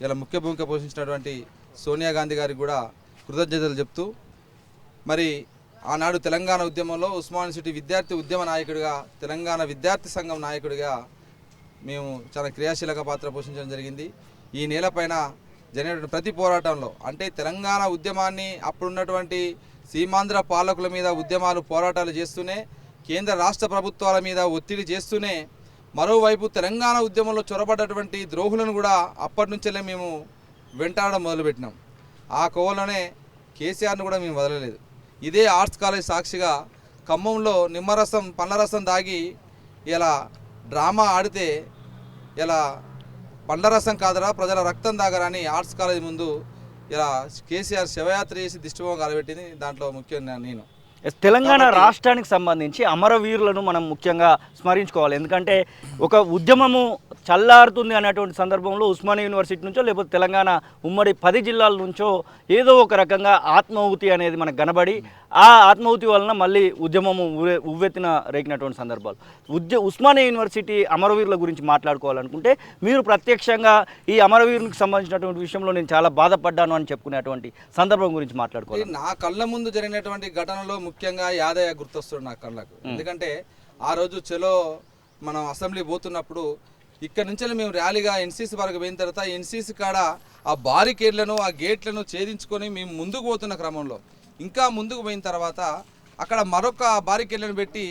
ఇలా ముఖ్య భూమిక పోషించినటువంటి సోనియా గాంధీ గారికి కూడా కృతజ్ఞతలు చెప్తూ, మరి ఆనాడు తెలంగాణ ఉద్యమంలో ఉస్మానియా యూనివర్సిటీ విద్యార్థి ఉద్యమ నాయకుడిగా, తెలంగాణ విద్యార్థి సంఘం నాయకుడిగా మేము చాలా క్రియాశీలక పాత్ర పోషించడం జరిగింది. ఈ నేలపైన జరిగినటువంటి ప్రతి పోరాటంలో, అంటే తెలంగాణ ఉద్యమాన్ని అప్పుడున్నటువంటి సీమాంధ్ర పాలకుల మీద ఉద్యమాలు, పోరాటాలు చేస్తూనే, కేంద్ర రాష్ట్ర ప్రభుత్వాల మీద ఒత్తిడి చేస్తూనే, మరోవైపు తెలంగాణ ఉద్యమంలో చొరబడ్డటువంటి ద్రోహులను కూడా అప్పటి నుంచే మేము వెంటాడడం మొదలుపెట్టినాం. ఆ కోవలోనే కేసీఆర్ను కూడా మేము వదలలేదు. ఇదే ఆర్ట్స్ కాలేజ్ సాక్షిగా ఖమ్మంలో నిమ్మరసం, పండ్లరసం దాగి ఇలా డ్రామా ఆడితే ఇలా పండ్లరసం కాదరా ప్రజల రక్తం దాగరా అని ఆర్ట్స్ కాలేజ్ ముందు ఇలా కేసీఆర్ శవయాత్ర చేసి దిష్టిబొమ్మ కలబెట్టింది. దాంట్లో ముఖ్యంగా నేను తెలంగాణ రాష్ట్రానికి సంబంధించి అమరవీరులను మనం ముఖ్యంగా స్మరించుకోవాలి. ఎందుకంటే ఒక ఉద్యమము చల్లారుతుంది అనేటువంటి సందర్భంలో ఉస్మానియా యూనివర్సిటీ నుంచో లేకపోతే తెలంగాణ ఉమ్మడి 10 జిల్లాల నుంచో ఏదో ఒక రకంగా ఆత్మాహుతి అనేది మనకు కనబడి, ఆ ఆత్మాహుతి వలన మళ్ళీ ఉద్యమము ఉవ్వెత్తిన రేగినటువంటి సందర్భాలు. ఉస్మానియా యూనివర్సిటీ అమరవీరుల గురించి మాట్లాడుకోవాలనుకుంటే మీరు ప్రత్యక్షంగా ఈ అమరవీరులకు సంబంధించినటువంటి విషయంలో నేను చాలా బాధపడ్డాను అని చెప్పుకునేటువంటి సందర్భం గురించి మాట్లాడుకోవాలి. నా కళ్ళ ముందు జరిగినటువంటి ఘటనలో ముఖ్యంగా యాదయ్య గుర్తొస్తాడు నా కళ్ళకు. ఎందుకంటే ఆ రోజు చలో మనం అసెంబ్లీ పోతున్నప్పుడు ఇక్కడ నుంచి మేము ర్యాలీగా ఎన్సీసీ వరకు పోయిన తర్వాత ఎన్సీసీ కాడ ఆ బారికేడ్లను, ఆ గేట్లను ఛేదించుకొని మేము ముందుకు పోతున్న క్రమంలో, ఇంకా ముందుకు పోయిన తర్వాత అక్కడ మరొక బారికేడ్లను పెట్టి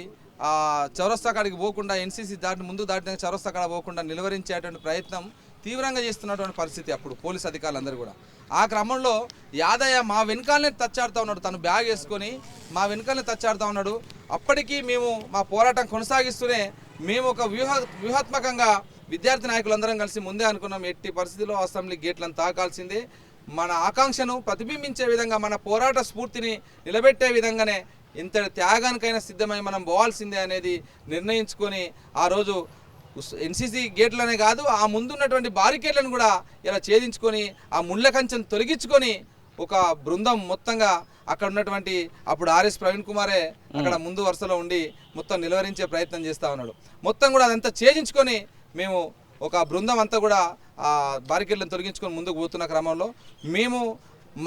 ఆ చౌరస్తా కాడికి పోకుండా, ఎన్సీసీ ముందు దాటిన చౌరస్తా కాడ పోకుండా నిలువరించేటువంటి ప్రయత్నం తీవ్రంగా చేస్తున్నటువంటి పరిస్థితి అప్పుడు పోలీస్ అధికారులందరూ కూడా. ఆ క్రమంలో యాదయ్య మా వెనకాలనే తచ్చాడుతూ ఉన్నాడు, తను బ్యాగ్ వేసుకొని మా వెనకాలనే తచ్చాడుతూ ఉన్నాడు. అప్పటికీ మేము మా పోరాటం కొనసాగిస్తూనే మేము ఒక వ్యూహాత్మకంగా విద్యార్థి నాయకులందరం కలిసి ముందే అనుకున్నాం, ఎట్టి పరిస్థితుల్లో అసెంబ్లీ గేట్లను తాకాల్సిందే, మన ఆకాంక్షను ప్రతిబింబించే విధంగా, మన పోరాట స్ఫూర్తిని నిలబెట్టే విధంగానే ఇంత త్యాగానికైనా సిద్ధమై మనం పోవాల్సిందే అనేది నిర్ణయించుకొని ఆ రోజు ఎన్సీసీ గేట్లనే కాదు, ఆ ముందున్నటువంటి బారికేడ్లను కూడా ఇలా ఛేదించుకొని ఆ ముళ్ళ కంచెను తొలగించుకొని ఒక బృందం మొత్తంగా అక్కడ ఉన్నటువంటి అప్పుడు ఆర్ఎస్ ప్రవీణ్ కుమారే అక్కడ ముందు వరుసలో ఉండి మొత్తం నిలువరించే ప్రయత్నం చేస్తూ ఉన్నాడు. మొత్తం కూడా అదంతా ఛేదించుకొని మేము ఒక బృందం అంతా కూడా ఆ బారికేడ్లను తొలగించుకొని ముందుకు పోతున్న క్రమంలో, మేము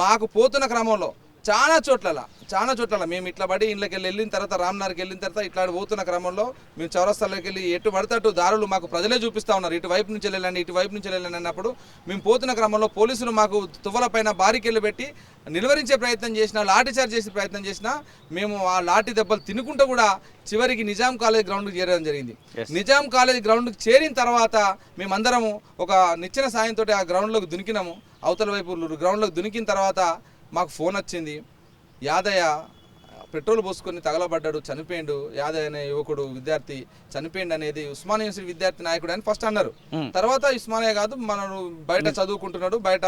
మాకు పోతున్న క్రమంలో చాలా చోట్ల మేము ఇట్లా పడి ఇళ్ళకి వెళ్ళిన తర్వాత, రామ్నగర్కి వెళ్ళిన తర్వాత ఇట్లా పోతున్న క్రమంలో మేము చౌరస్తాలోకి వెళ్ళి ఎటు పడతట్టు దారులు మాకు ప్రజలే చూపిస్తూ ఉన్నారు, ఇటువైపు నుంచి వెళ్ళండి, ఇటువైపు నుంచి వెళ్ళండి అన్నప్పుడు మేము పోతున్న క్రమంలో పోలీసులు మాకు తువ్వలపైన బారికేళ్లు పెట్టి నిలువరించే ప్రయత్నం చేసినా, లాఠీ చార్జ్ చేసే ప్రయత్నం చేసినా మేము ఆ లాఠీ దెబ్బలు తినుకుంటూ కూడా చివరికి నిజాం కాలేజ్ గ్రౌండ్కి చేరడం జరిగింది. నిజాం కాలేజ్ గ్రౌండ్కి చేరిన తర్వాత మేమందరము ఒక నిచ్చెన సాయంతో ఆ గ్రౌండ్లోకి దునికినాము. అవతల వైపు గ్రౌండ్లోకి దునికిన తర్వాత మాకు ఫోన్ వచ్చింది, యాదయ్య పెట్రోల్ పోసుకొని తగలబడ్డాడు, చనిపోయిండు, యాదయ్య అనే యువకుడు విద్యార్థి చనిపోయిండు అనేది ఉస్మానియా యూనివర్సిటీ విద్యార్థి నాయకుడు అని ఫస్ట్ అన్నారు. తర్వాత ఉస్మానియా కాదు, మనను బయట చదువుకుంటున్నాడు, బయట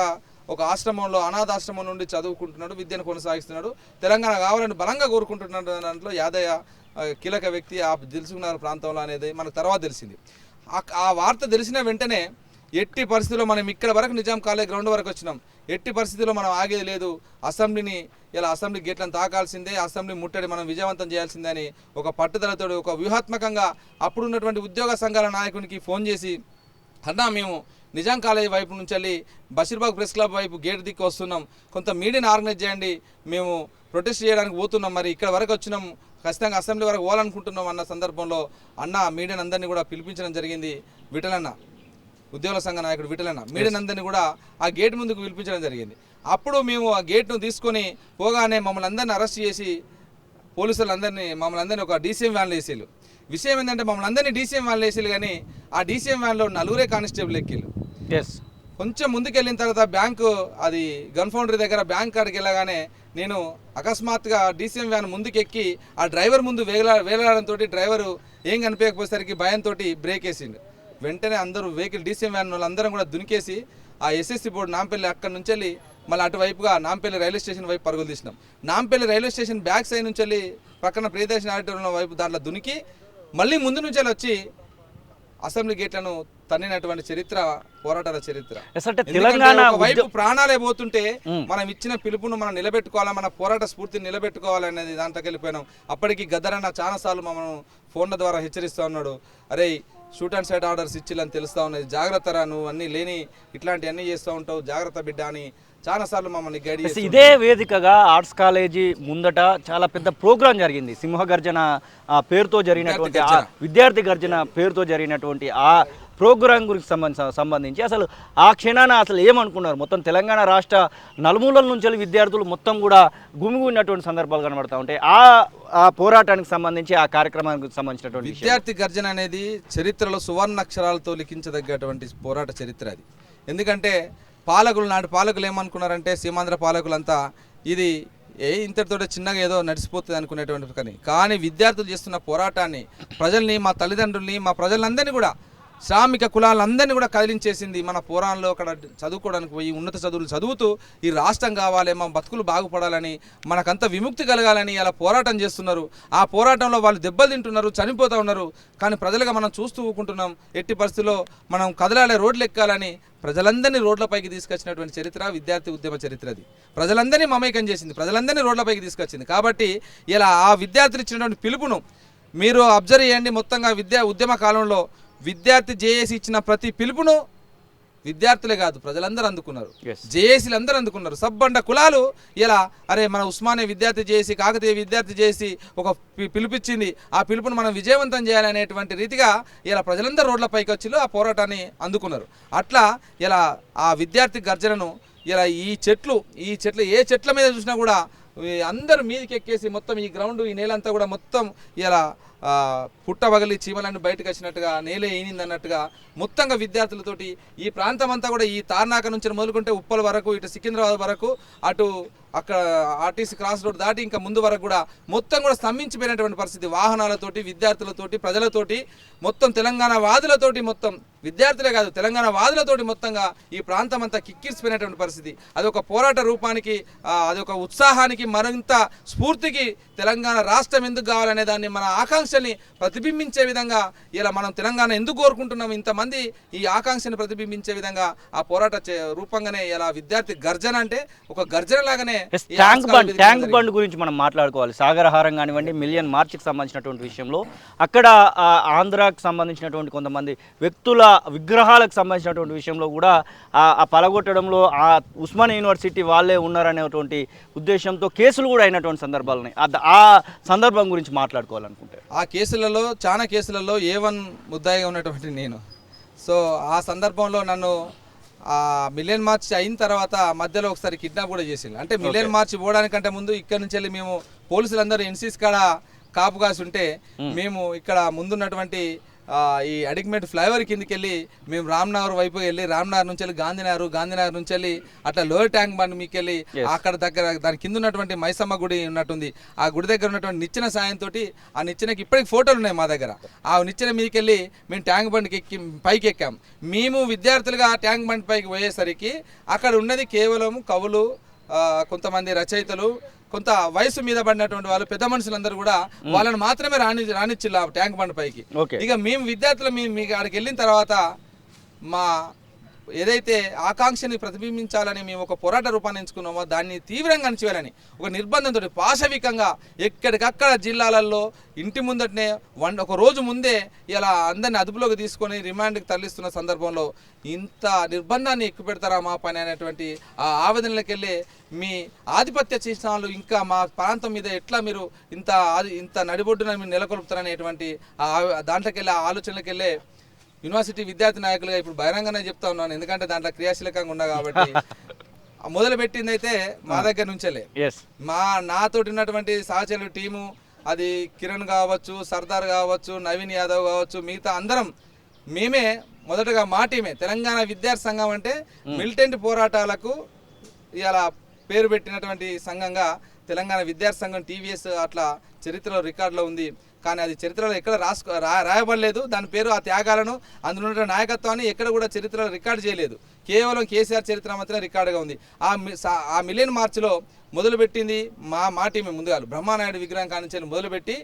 ఒక ఆశ్రమంలో, అనాథాశ్రమం నుండి చదువుకుంటున్నాడు, విద్యను కొనసాగిస్తున్నాడు, తెలంగాణ కావాలని బలంగా కోరుకుంటున్నాడు. దాంట్లో యాదయ్య కీలక వ్యక్తి ఆ దిల్సుకున్నారు ప్రాంతంలో అనేది మనకు తర్వాత తెలిసింది. ఆ వార్త తెలిసిన వెంటనే ఎట్టి పరిస్థితుల్లో మనం ఇక్కడ వరకు నిజాం కాలేజ్ గ్రౌండ్ వరకు వచ్చినాం, ఎట్టి పరిస్థితుల్లో మనం ఆగేది లేదు, అసెంబ్లీని ఇలా అసెంబ్లీ గేట్లను తాకాల్సిందే, అసెంబ్లీ ముట్టడి మనం విజయవంతం చేయాల్సిందే అని ఒక పట్టుదలతో, ఒక వ్యూహాత్మకంగా అప్పుడున్నటువంటి ఉద్యోగ సంఘాల నాయకునికి ఫోన్ చేసి, అన్నా మేము నిజాం కాలేజ్ వైపు నుంచి వెళ్ళి బషీర్బాగ్ ప్రెస్ క్లబ్ వైపు గేట్ దిక్కు వస్తున్నాం, కొంత మీడియాని ఆర్గనైజ్ చేయండి, మేము ప్రొటెస్ట్ చేయడానికి పోతున్నాం, మరి ఇక్కడ వరకు వచ్చినాం, ఖచ్చితంగా అసెంబ్లీ వరకు పోవాలనుకుంటున్నాం అన్న సందర్భంలో అన్న మీడియాని అందరినీ కూడా పిలిపించడం జరిగింది. విఠలన్న, ఉద్యోగుల సంఘ నాయకుడు విఠలన్న, మీడియాని అందరినీ కూడా ఆ గేట్ ముందుకు పిలిపించడం జరిగింది. అప్పుడు మేము ఆ గేట్ను తీసుకొని పోగానే మమ్మల్ని అందరినీ అరెస్ట్ చేసి పోలీసులందరినీ మమ్మల్ని అందరినీ ఒక డీసీఎం వ్యాన్లో వేసేళ్ళు. విషయం ఏంటంటే మమ్మల్ని అందరినీ డీసీఎం వ్యాన్లో వేసేళ్ళు, కానీ ఆ డీసీఎం వ్యాన్లో 4 కానిస్టేబుల్ ఎక్కిళ్ళు. కొంచెం ముందుకు వెళ్ళిన తర్వాత బ్యాంకు, అది గన్ ఫౌండరీ దగ్గర బ్యాంక్ కాడికి వెళ్ళగానే నేను అకస్మాత్తుగా డీసీఎం వ్యాన్ ముందుకెక్కి ఆ డ్రైవర్ ముందు వేలాడంతో డ్రైవరు ఏం కనిపించకపోయేసరికి భయంతో బ్రేక్ వేసిండు. వెంటనే అందరూ వెహికల్ డీసీఎం వ్యాన్ వాళ్ళందరం కూడా దునికేసి ఆ ఎస్ఎస్సి బోర్డు నాంపల్లి అక్కడి నుంచి వెళ్ళి మళ్ళీ అటువైపుగా నాంపల్లి రైల్వే స్టేషన్ వైపు పరుగులు తీసినాం. Nampally railway station back side నుంచి వెళ్ళి పక్కన ప్రియదర్శిని ఆడిటోరియం వైపు దాంట్లో దునికి మళ్ళీ ముందు నుంచి వచ్చి అసెంబ్లీ గేట్లను తన్నినటువంటి చరిత్ర పోరాటాల చరిత్ర. తెలంగాణ వైపు ప్రాణాలే పోతుంటే మనం ఇచ్చిన పిలుపును మనం నిలబెట్టుకోవాలా, మన పోరాట స్ఫూర్తిని నిలబెట్టుకోవాలనేది దాంట్లోకి వెళ్ళిపోయినాం. అప్పటికి గద్దరన్న చాలా సార్లు మమ్మల్ని ఫోన్ల ద్వారా హెచ్చరిస్తూ ఉన్నాడు, అరే షూట్ అండ్ సైడ్ ఆర్డర్స్ ఇచ్చిల్లని తెలుస్తూ ఉన్నది, జాగ్రత్తరా, నువ్వు అన్నీ లేని ఇట్లాంటివన్నీ చేస్తూ ఉంటావు, జాగ్రత్త బిడ్డ అని చాలాసార్లు మమ్మల్ని గైడ్ చేసి. ఇదే వేదికగా ఆర్ట్స్ కాలేజీ ముందట చాలా పెద్ద ప్రోగ్రాం జరిగింది. సింహగర్జన పేరుతో జరిగినటువంటి విద్యార్థి గర్జన పేరుతో జరిగినటువంటి ఆ ప్రోగ్రాం గురించి సంబంధించి అసలు ఆ క్షణాన అసలు ఏమనుకున్నారు? మొత్తం తెలంగాణ రాష్ట్ర నలుమూలల నుంచి విద్యార్థులు మొత్తం కూడా గుమిగూడినటువంటి సందర్భాలు కనబడతా ఉంటాయి. ఆ పోరాటానికి సంబంధించి ఆ కార్యక్రమానికి సంబంధించినటువంటి విద్యార్థి గర్జన అనేది చరిత్రలో సువర్ణ అక్షరాలతో లిఖించదగ్గటువంటి పోరాట చరిత్ర అది. ఎందుకంటే నాటి పాలకులు ఏమనుకున్నారంటే, సీమాంధ్ర పాలకులంతా ఇది ఇంతటితో చిన్నగా ఏదో నడిచిపోతుంది అనుకునేటువంటి కానీ విద్యార్థులు చేస్తున్న పోరాటాన్ని, ప్రజల్ని, మా తల్లిదండ్రుల్ని, మా ప్రజలందరినీ కూడా, శ్రామిక కులాలందరినీ కూడా కదిలించేసింది. మన పురాణంలో అక్కడ చదువుకోవడానికి పోయి ఉన్నత చదువులు చదువుతూ ఈ రాష్ట్రం కావాలి, మా బతుకులు బాగుపడాలని, మనకంత విముక్తి కలగాలని ఇలా పోరాటం చేస్తున్నారు. ఆ పోరాటంలో వాళ్ళు దెబ్బలు తింటున్నారు, చనిపోతూ ఉన్నారు. కానీ ప్రజలుగా మనం చూస్తూ ఊకుంటున్నాం. ఎట్టి పరిస్థితుల్లో మనం కదలాలి, రోడ్లు ఎక్కాలని ప్రజలందరినీ రోడ్లపైకి తీసుకొచ్చినటువంటి చరిత్ర విద్యార్థి ఉద్యమ చరిత్ర. అది ప్రజలందరినీ మమేకం చేసింది, ప్రజలందరినీ రోడ్లపైకి తీసుకొచ్చింది. కాబట్టి ఇలా ఆ విద్యార్థులు ఇచ్చినటువంటి పిలుపును మీరు అబ్జర్వ్ చేయండి. మొత్తంగా ఉద్యమ కాలంలో విద్యార్థి జేఏసీ ఇచ్చిన ప్రతి పిలుపును విద్యార్థులే కాదు ప్రజలందరూ అందుకున్నారు, జేఏసీలు అందరూ అందుకున్నారు. సబ్బండ కులాలు ఇలా అరే మన ఉస్మానియా విద్యార్థి జేఏసీ, కాకతీయ విద్యార్థి జేఏసీ ఒక పిలుపిచ్చింది, ఆ పిలుపును మనం విజయవంతం చేయాలనేటువంటి రీతిగా ఇలా ప్రజలందరూ రోడ్లపైకి వచ్చి ఆ పోరాటాన్ని అందుకున్నారు. అట్లా ఇలా ఆ విద్యార్థి గర్జనను ఇలా ఈ చెట్లు ఏ చెట్ల మీద చూసినా కూడా అందరూ మీదికి ఎక్కేసి మొత్తం ఈ గ్రౌండ్, ఈ నేలంతా కూడా మొత్తం ఇలా పుట్టబగలి చీమలన్నీ బయటకు వచ్చినట్టుగా, నేలే ఈనింది అన్నట్టుగా మొత్తంగా విద్యార్థులతోటి ఈ ప్రాంతం అంతా కూడా, ఈ తార్నాక నుంచి మొదలుకుంటే ఉప్పల్ వరకు, ఇటు సికింద్రాబాద్ వరకు, అటు అక్కడ ఆర్టీసీ క్రాస్ రోడ్ దాటి ఇంకా ముందు వరకు కూడా మొత్తం కూడా స్తంభించిపోయినటువంటి పరిస్థితి. వాహనాలతోటి, విద్యార్థులతోటి, ప్రజలతోటి, మొత్తం తెలంగాణ వాదులతోటి, మొత్తం విద్యార్థులే కాదు తెలంగాణ వాదులతోటి మొత్తంగా ఈ ప్రాంతం అంతా కిక్కిరిసిపోయినటువంటి పరిస్థితి. అదొక పోరాట రూపానికి, అదొక ఉత్సాహానికి, మరింత స్ఫూర్తికి తెలంగాణ రాష్ట్రం ఎందుకు కావాలనే దాన్ని, మన ఆకాంక్షల్ని ప్రతిబింబించే విధంగా ఇలా మనం తెలంగాణ ఎందుకు కోరుకుంటున్నాం, ఇంతమంది ఈ ఆకాంక్షని ప్రతిబింబించే విధంగా ఆ పోరాట రూపంగానే ఇలా విద్యార్థి గర్జన అంటే ఒక గర్జన లాగానే. ట్యాంక్ బండ్ గురించి మనం మాట్లాడుకోవాలి. సాగరహారం కానివ్వండి, మిలియన్ మార్చ్కి సంబంధించినటువంటి విషయంలో అక్కడ ఆంధ్రాకి సంబంధించినటువంటి కొంతమంది వ్యక్తుల విగ్రహాలకు సంబంధించినటువంటి విషయంలో కూడా ఆ పలగొట్టడంలో ఆ ఉస్మానియా యూనివర్సిటీ వాళ్ళే ఉన్నారనేటువంటి ఉద్దేశంతో కేసులు కూడా అయినటువంటి సందర్భాలు ఉన్నాయి. ఆ సందర్భం గురించి మాట్లాడుకోవాలనుకుంటే ఆ కేసులలో చాలా కేసులలో A1 ముద్దాయిగా ఉన్నటువంటి నేను. సో ఆ సందర్భంలో నన్ను మిలియన్ మార్చ్ అయిన తర్వాత మధ్యలో ఒకసారి కిడ్నాప్ కూడా చేసింది. అంటే మిలియన్ మార్చ్ పోవడానికంటే ముందు ఇక్కడ నుంచి వెళ్ళి మేము పోలీసులందరూ ఎన్సీసీ కాడ కాపు కాసి ఉంటే, మేము ఇక్కడ ముందున్నటువంటి ఈ అడిగ్మెంట్ ఫ్లైఓవర్ కిందకి వెళ్ళి మేము రామ్నగర్ వైపు వెళ్ళి, రామ్నగర్ నుంచి వెళ్ళి గాంధీనగర్ నుంచి వెళ్ళి అట్లా లోయర్ ట్యాంక్ బండ్ మీకు వెళ్ళి అక్కడ దగ్గర దాని కింద ఉన్నటువంటి మైసమ్మ గుడి ఉన్నట్టుంది, ఆ గుడి దగ్గర ఉన్నటువంటి నిచ్చెన సాయంతో, ఆ నిచ్చెనకి ఇప్పటికి ఫోటోలు ఉన్నాయి మా దగ్గర, ఆ నిచ్చెన మీదకి వెళ్ళి మేము ట్యాంక్ బండ్కి పైకి ఎక్కాం. మేము విద్యార్థులుగా ట్యాంక్ బండ్ పైకి పోయేసరికి అక్కడ ఉన్నది కేవలం కవులు, కొంతమంది రచయితలు, కొంత వయసు మీద పడినటువంటి వాళ్ళు, పెద్ద మనుషులందరూ కూడా వాళ్ళని మాత్రమే రానిచ్చిల్లా ట్యాంక్ బండ్ పైకి. ఇక మేము విద్యార్థులు మీకు అక్కడికి వెళ్ళిన తర్వాత మా ఏదైతే ఆకాంక్షని ప్రతిబింబించాలని మేము ఒక పోరాట రూపాన్ని ఎంచుకున్నామో దాన్ని తీవ్రంగా అణచివేయాలని ఒక నిర్బంధంతో పాశవికంగా ఎక్కడికక్కడ జిల్లాలలో ఇంటి ముందటనే ఒక రోజు ముందే ఇలా అందరినీ అదుపులోకి తీసుకొని రిమాండ్కి తరలిస్తున్న సందర్భంలో ఇంత నిర్బంధాన్ని ఎక్కుపెడతారా మా పని అనేటువంటి ఆ ఆవేదనలకు వెళ్ళే మీ ఆధిపత్య చిహ్నాలు ఇంకా మా ప్రాంతం మీద ఎట్లా మీరు ఇంత నడిబొడ్డున మీరు నెలకొల్పుతారనేటువంటి దాంట్లోకి వెళ్ళే ఆలోచనలకు వెళ్ళే యూనివర్సిటీ విద్యార్థి నాయకులుగా ఇప్పుడు బహిరంగంగానే చెప్తా ఉన్నాను, ఎందుకంటే దాంట్లో క్రియాశీలకంగా ఉన్నా కాబట్టి. మొదలు పెట్టింది అయితే మా దగ్గర నుంచేలే, నాతోటి ఉన్నటువంటి సహచరుల టీము, అది కిరణ్ కావచ్చు, సర్దార్ కావచ్చు, నవీన్ యాదవ్ కావచ్చు, మిగతా అందరం మేమే మొదటగా మా టీమే. తెలంగాణ విద్యార్థి సంఘం అంటే మిలిటెంట్ పోరాటాలకు ఇలా పేరు పెట్టినటువంటి సంఘంగా తెలంగాణ విద్యార్థి సంఘం టీవీఎస్ అట్లా చరిత్రలో రికార్డులో ఉంది. కానీ అది చరిత్రలో ఎక్కడ రాయబడలేదు. దాని పేరు ఆ త్యాగాలను అందులో ఉన్న నాయకత్వాన్ని ఎక్కడ కూడా చరిత్రలో రికార్డు చేయలేదు. కేవలం కేసీఆర్ చరిత్ర మాత్రమే రికార్డుగా ఉంది. ఆ మిలియన్ మార్చ్లో మొదలుపెట్టింది మా టీమే. ముందుగా బ్రహ్మానాయుడు విగ్రహం కానించి మొదలుపెట్టి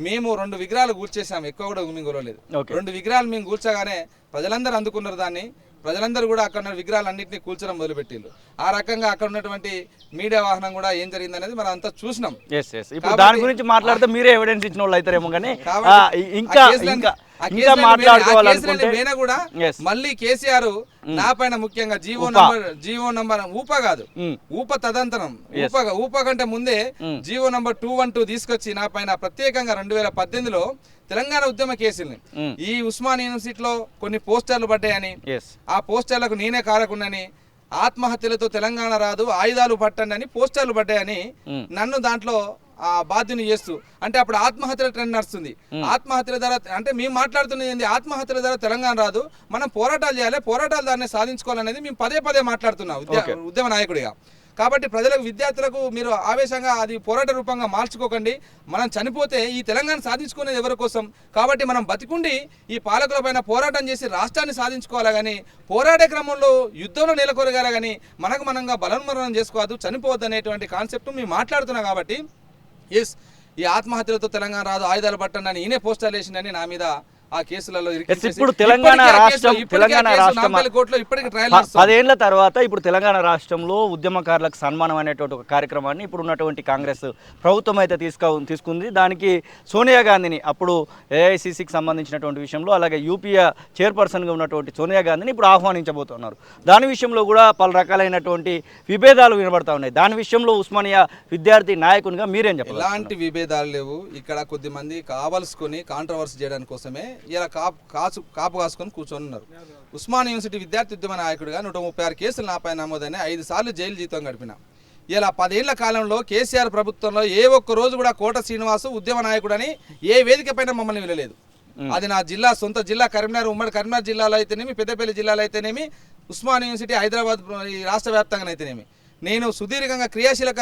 మేము 2 విగ్రహాలు కూల్చేసాము. ఎక్కువ కూడా మేము కూలలేదు. 2 విగ్రహాలు మేము కూల్చగానే ప్రజలందరూ అందుకున్నారు దాన్ని. ప్రజలందరూ కూడా అక్కడ ఉన్న విగ్రహాలన్నింటినీ కూల్చడం మొదలుపెట్టిండ్రు. ఆ రకంగా అక్కడ ఉన్నటువంటి మీడియా వాహనం కూడా ఏం జరిగింది అనేది మనం అంతా చూసినాం. ఇప్పుడు దాని గురించి మాట్లాడితే మీరే ఎవిడెన్స్ ఇచ్చిన వాళ్ళు అవుతారేమో. కానీ ఇంకా మాట్లాడుకోవాలనుకుంటే కూడా మళ్ళీ కేసీఆర్ నా పైన ముఖ్యంగా జీవో నంబర్ ఊప కాదు, ఊప తదంతరం ఊప కంటే ముందే జీవో నంబర్ 212 తీసుకొచ్చి నా పైన ప్రత్యేకంగా 2018లో తెలంగాణ ఉద్యమ కేసుల్ని ఈ ఉస్మాన్ యూనివర్సిటీలో కొన్ని పోస్టర్లు పడ్డాయని, ఆ పోస్టర్లకు నేనే కారకున్నని, ఆత్మహత్యలతో తెలంగాణ రాదు ఆయుధాలు పట్టండి అని పోస్టర్లు పడ్డాయని నన్ను దాంట్లో ఆ బాధ్యుని చేస్తూ, అంటే అప్పుడు ఆత్మహత్యల ట్రెండ్ నడుస్తుంది. ఆత్మహత్యల ద్వారా అంటే మేము మాట్లాడుతున్నది ఏంది, ఆత్మహత్యల ద్వారా తెలంగాణ రాదు, మనం పోరాటాలు చేయాలి, పోరాటాలు దాన్ని సాధించుకోవాలనేది మేము పదే మాట్లాడుతున్నాం ఉద్యమ నాయకుడిగా. కాబట్టి ప్రజలకు విద్యార్థులకు మీరు ఆవేశంగా అది పోరాట రూపంగా మార్చుకోకండి. మనం చనిపోతే ఈ తెలంగాణ సాధించుకునేది ఎవరి కోసం? కాబట్టి మనం బతికుండి ఈ పాలకుల పైన పోరాటం చేసి రాష్ట్రాన్ని సాధించుకోవాలి. కానీ పోరాడే క్రమంలో యుద్ధంలో నెలకొరగాలి. కానీ మనంగా బలన్మరణం చేసుకోవద్దు, చనిపోవద్దు అనేటువంటి కాన్సెప్ట్ మేము మాట్లాడుతున్నాం. కాబట్టి ఈ ఆత్మహత్యలతో తెలంగాణ రాదు ఆయుధాలు పట్టండి అని ఈయనే పోస్టర్లు వేసిండని నా మీద ఆ కేసులలో ఇప్పుడు తెలంగాణ రాష్ట్రం 10 ఏళ్ల తర్వాత ఇప్పుడు తెలంగాణ రాష్ట్రంలో ఉద్యమకారులకు సన్మానం అనేటువంటి ఒక కార్యక్రమాన్ని ఇప్పుడు ఉన్నటువంటి కాంగ్రెస్ ప్రభుత్వం అయితే తీసుకుంది. దానికి సోనియా గాంధీని అప్పుడు ఏఐసిసికి సంబంధించినటువంటి విషయంలో, అలాగే యూపీఏ చైర్పర్సన్గా ఉన్నటువంటి సోనియా గాంధీని ఇప్పుడు ఆహ్వానించబోతున్నారు. దాని విషయంలో కూడా పలు రకాలైనటువంటి విభేదాలు వినబడతా ఉన్నాయి. దాని విషయంలో ఉస్మానియా విద్యార్థి నాయకునిగా మీరేం చెప్పారు? ఎలాంటి విభేదాలు లేవు. ఇక్కడ కొద్దిమంది కావాల్సుకొని కాంట్రవర్సీ చేయడానికి కోసమే ఇలా కాపు కాసుకొని కూర్చొని ఉన్నారు. ఉస్మాన్ యూనివర్సిటీ విద్యార్థి ఉద్యమ నాయకుడిగా 136 కేసులు నాపై నమోదైన 5 సార్లు జైలు జీతం గడిపిన. ఇలా 10 ఏళ్ల కాలంలో కేసీఆర్ ప్రభుత్వంలో ఏ ఒక్క రోజు కూడా కోట శ్రీనివాసు ఉద్యమ నాయకుడని ఏ వేదిక పైన మమ్మల్ని వినలేదు. అది నా జిల్లా, సొంత జిల్లా కరీంనగర్, ఉమ్మడి కరీంనగర్ జిల్లాలో అయితేనేమి, పెద్దపల్లి జిల్లాలో అయితేనేమి, ఉస్మాన్ యూనివర్సిటీ హైదరాబాద్ రాష్ట్ర వ్యాప్తంగా అయితేనేమి, నేను సుదీర్ఘంగా క్రియాశీలక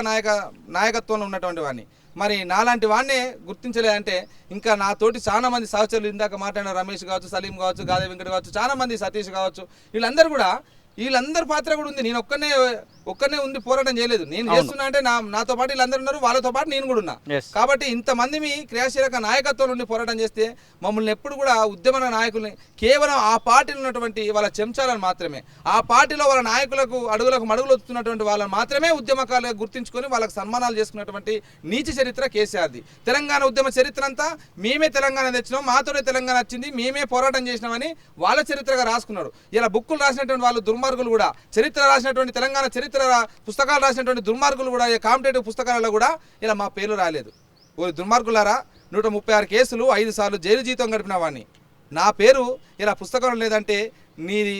నాయకత్వంలో ఉన్నటువంటి వాడిని. మరి నాలాంటి వాడినే గుర్తించలేదంటే ఇంకా నాతోటి చాలా మంది సహచరులు, ఇందాక మాట్లాడిన రమేష్ కావచ్చు, సలీం కావచ్చు, గాదే వెంకట కావచ్చు, చాలా మంది, సతీష్ కావచ్చు, వీళ్ళందరి పాత్ర కూడా ఉంది. నేను ఒక్కనే ఉంది పోరాటం చేయలేదు. నేను చేస్తున్నా అంటే నాతో పాటు వీళ్ళందరూ ఉన్నారు, వాళ్ళతో పాటు నేను కూడా ఉన్నా. కాబట్టి ఇంతమంది మీ క్రియాశీలక నాయకత్వం నుండి పోరాటం చేస్తే మమ్మల్ని ఎప్పుడు కూడా ఉద్యమ నాయకుల్ని కేవలం ఆ పార్టీలో ఉన్నటువంటి వాళ్ళ చెంచాలను మాత్రమే, ఆ పార్టీలో వాళ్ళ నాయకులకు అడుగులకు మడుగులు వస్తున్నటువంటి వాళ్ళని మాత్రమే ఉద్యమకాలుగా గుర్తించుకొని వాళ్ళకి సన్మానాలు చేసుకున్నటువంటి నీచ చరిత్ర కేసీఆర్ది. తెలంగాణ ఉద్యమ చరిత్ర అంతా మేమే తెలంగాణ తెచ్చినాం, మాతోనే తెలంగాణ వచ్చింది, మేమే పోరాటం చేసినామని వాళ్ళ చరిత్రగా రాసుకున్నారు. ఇలా బుక్కులు రాసినటువంటి వాళ్ళు దుర్మార్గులు కూడా, చరిత్ర రాసినటువంటి తెలంగాణ చరిత్ర పుస్తకాలు రాసినటువంటి దుర్మార్గులు కూడా, కాంపిటేటివ్ పుస్తకాలలో కూడా ఇలా మా పేర్లు రాలేదు. ఓ దుర్మార్గులారా, 136 కేసులు 5 సార్లు జైలు జీతం గడిపిన వాడిని నా పేరు ఇలా పుస్తకంలో లేదంటే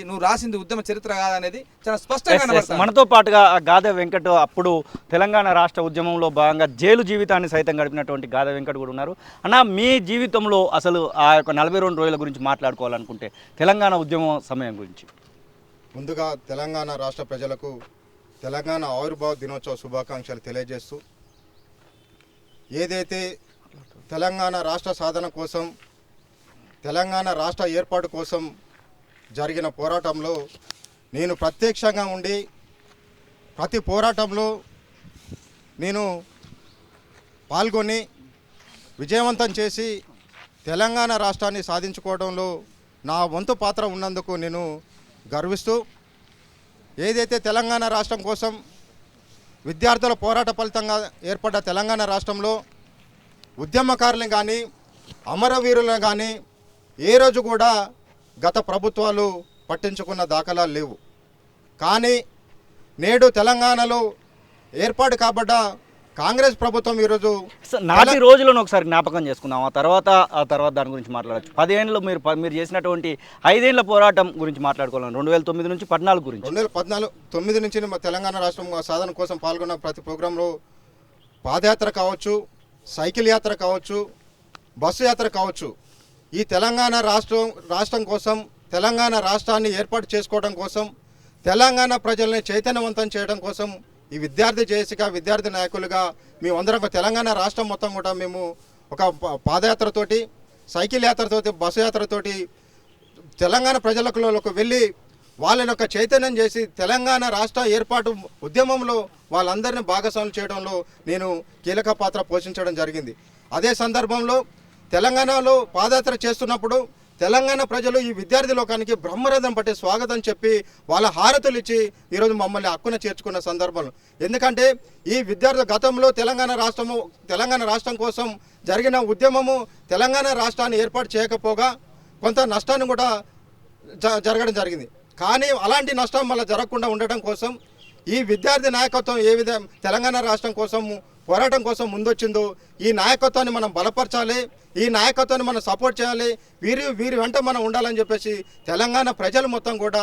నువ్వు రాసింది ఉద్యమ చరిత్ర కాదనేది చాలా స్పష్టంగా. మనతో పాటుగా గాదే వెంకట్ అప్పుడు తెలంగాణ రాష్ట్ర ఉద్యమంలో భాగంగా జైలు జీవితాన్ని సైతం గడిపినటువంటి గాదే వెంకట్ కూడా ఉన్నారు. అన్న, మీ జీవితంలో అసలు ఆ యొక్క 42 రోజుల గురించి మాట్లాడుకోవాలనుకుంటే తెలంగాణ ఉద్యమం సమయం గురించి ముందుగా తెలంగాణ రాష్ట్ర ప్రజలకు తెలంగాణ ఆవిర్భావ దినోత్సవ శుభాకాంక్షలు తెలియజేస్తూ, ఏదైతే తెలంగాణ రాష్ట్ర సాధన కోసం, తెలంగాణ రాష్ట్ర ఏర్పాటు కోసం జరిగిన పోరాటంలో నేను ప్రత్యక్షంగా ఉండి ప్రతి పోరాటంలో నేను పాల్గొని విజయవంతం చేసి తెలంగాణ రాష్ట్రాన్ని సాధించుకోవడంలో నా వంతు పాత్ర ఉన్నందుకు నేను గర్విస్తూ, ఏదైతే తెలంగాణ రాష్ట్రం కోసం విద్యార్థుల పోరాట ఫలితంగా ఏర్పడ్డ తెలంగాణ రాష్ట్రంలో ఉద్యమకారులను కానీ అమరవీరులను కానీ ఏ రోజు కూడా గత ప్రభుత్వాలు పట్టించుకున్న దాఖలాలు లేవు. కానీ నేడు తెలంగాణలో ఏర్పాటు కాబడ్డ కాంగ్రెస్ ప్రభుత్వం ఈరోజు నాటి రోజులను ఒకసారి జ్ఞాపకం చేసుకుందాం. ఆ తర్వాత దాని గురించి మాట్లాడచ్చు. 10 ఏళ్ళు మీరు చేసినటువంటి 5 ఏళ్ల పోరాటం గురించి మాట్లాడుకోవాలి. 2009 నుంచి 14 గురించి. 2009 నుంచి తెలంగాణ రాష్ట్రం సాధన కోసం పాల్గొన్న ప్రతి ప్రోగ్రాంలో పాదయాత్ర కావచ్చు, సైకిల్ యాత్ర కావచ్చు, బస్సు యాత్ర కావచ్చు, ఈ తెలంగాణ రాష్ట్రం కోసం, తెలంగాణ రాష్ట్రాన్ని ఏర్పాటు చేసుకోవడం కోసం, తెలంగాణ ప్రజల్ని చైతన్యవంతం చేయడం కోసం ఈ విద్యార్థి జేఏసీగా విద్యార్థి నాయకులుగా మేమందరం ఒక తెలంగాణ రాష్ట్రం మొత్తం కూడా మేము ఒక పాదయాత్రతోటి, సైకిల్ యాత్రతోటి, బస్సు యాత్రతోటి తెలంగాణ ప్రజలకు వెళ్ళి వాళ్ళని ఒక చైతన్యం చేసి తెలంగాణ రాష్ట్ర ఏర్పాటు ఉద్యమంలో వాళ్ళందరినీ భాగస్వాములు చేయడంలో నేను కీలక పాత్ర పోషించడం జరిగింది. అదే సందర్భంలో తెలంగాణలో పాదయాత్ర చేస్తున్నప్పుడు తెలంగాణ ప్రజలు ఈ విద్యార్థి లోకానికి బ్రహ్మరథం పట్టి స్వాగతం చెప్పి వాళ్ళ హారతులు ఇచ్చి ఈరోజు మమ్మల్ని హక్కున చేర్చుకున్న సందర్భంలో, ఎందుకంటే ఈ విద్యార్థి గతంలో తెలంగాణ రాష్ట్రం కోసం జరిగిన ఉద్యమము తెలంగాణ రాష్ట్రాన్ని ఏర్పాటు చేయకపోగా కొంత నష్టాన్ని కూడా జరగడం జరిగింది. కానీ అలాంటి నష్టం మళ్ళీ జరగకుండా ఉండటం కోసం ఈ విద్యార్థి నాయకత్వం ఏ విధంగా తెలంగాణ రాష్ట్రం కోసం పోరాటం కోసం ముందొచ్చిందో ఈ నాయకత్వాన్ని మనం బలపరచాలి, ఈ నాయకత్వాన్ని మనం సపోర్ట్ చేయాలి, వీరి వెంట మనం ఉండాలని చెప్పేసి తెలంగాణ ప్రజలు మొత్తం కూడా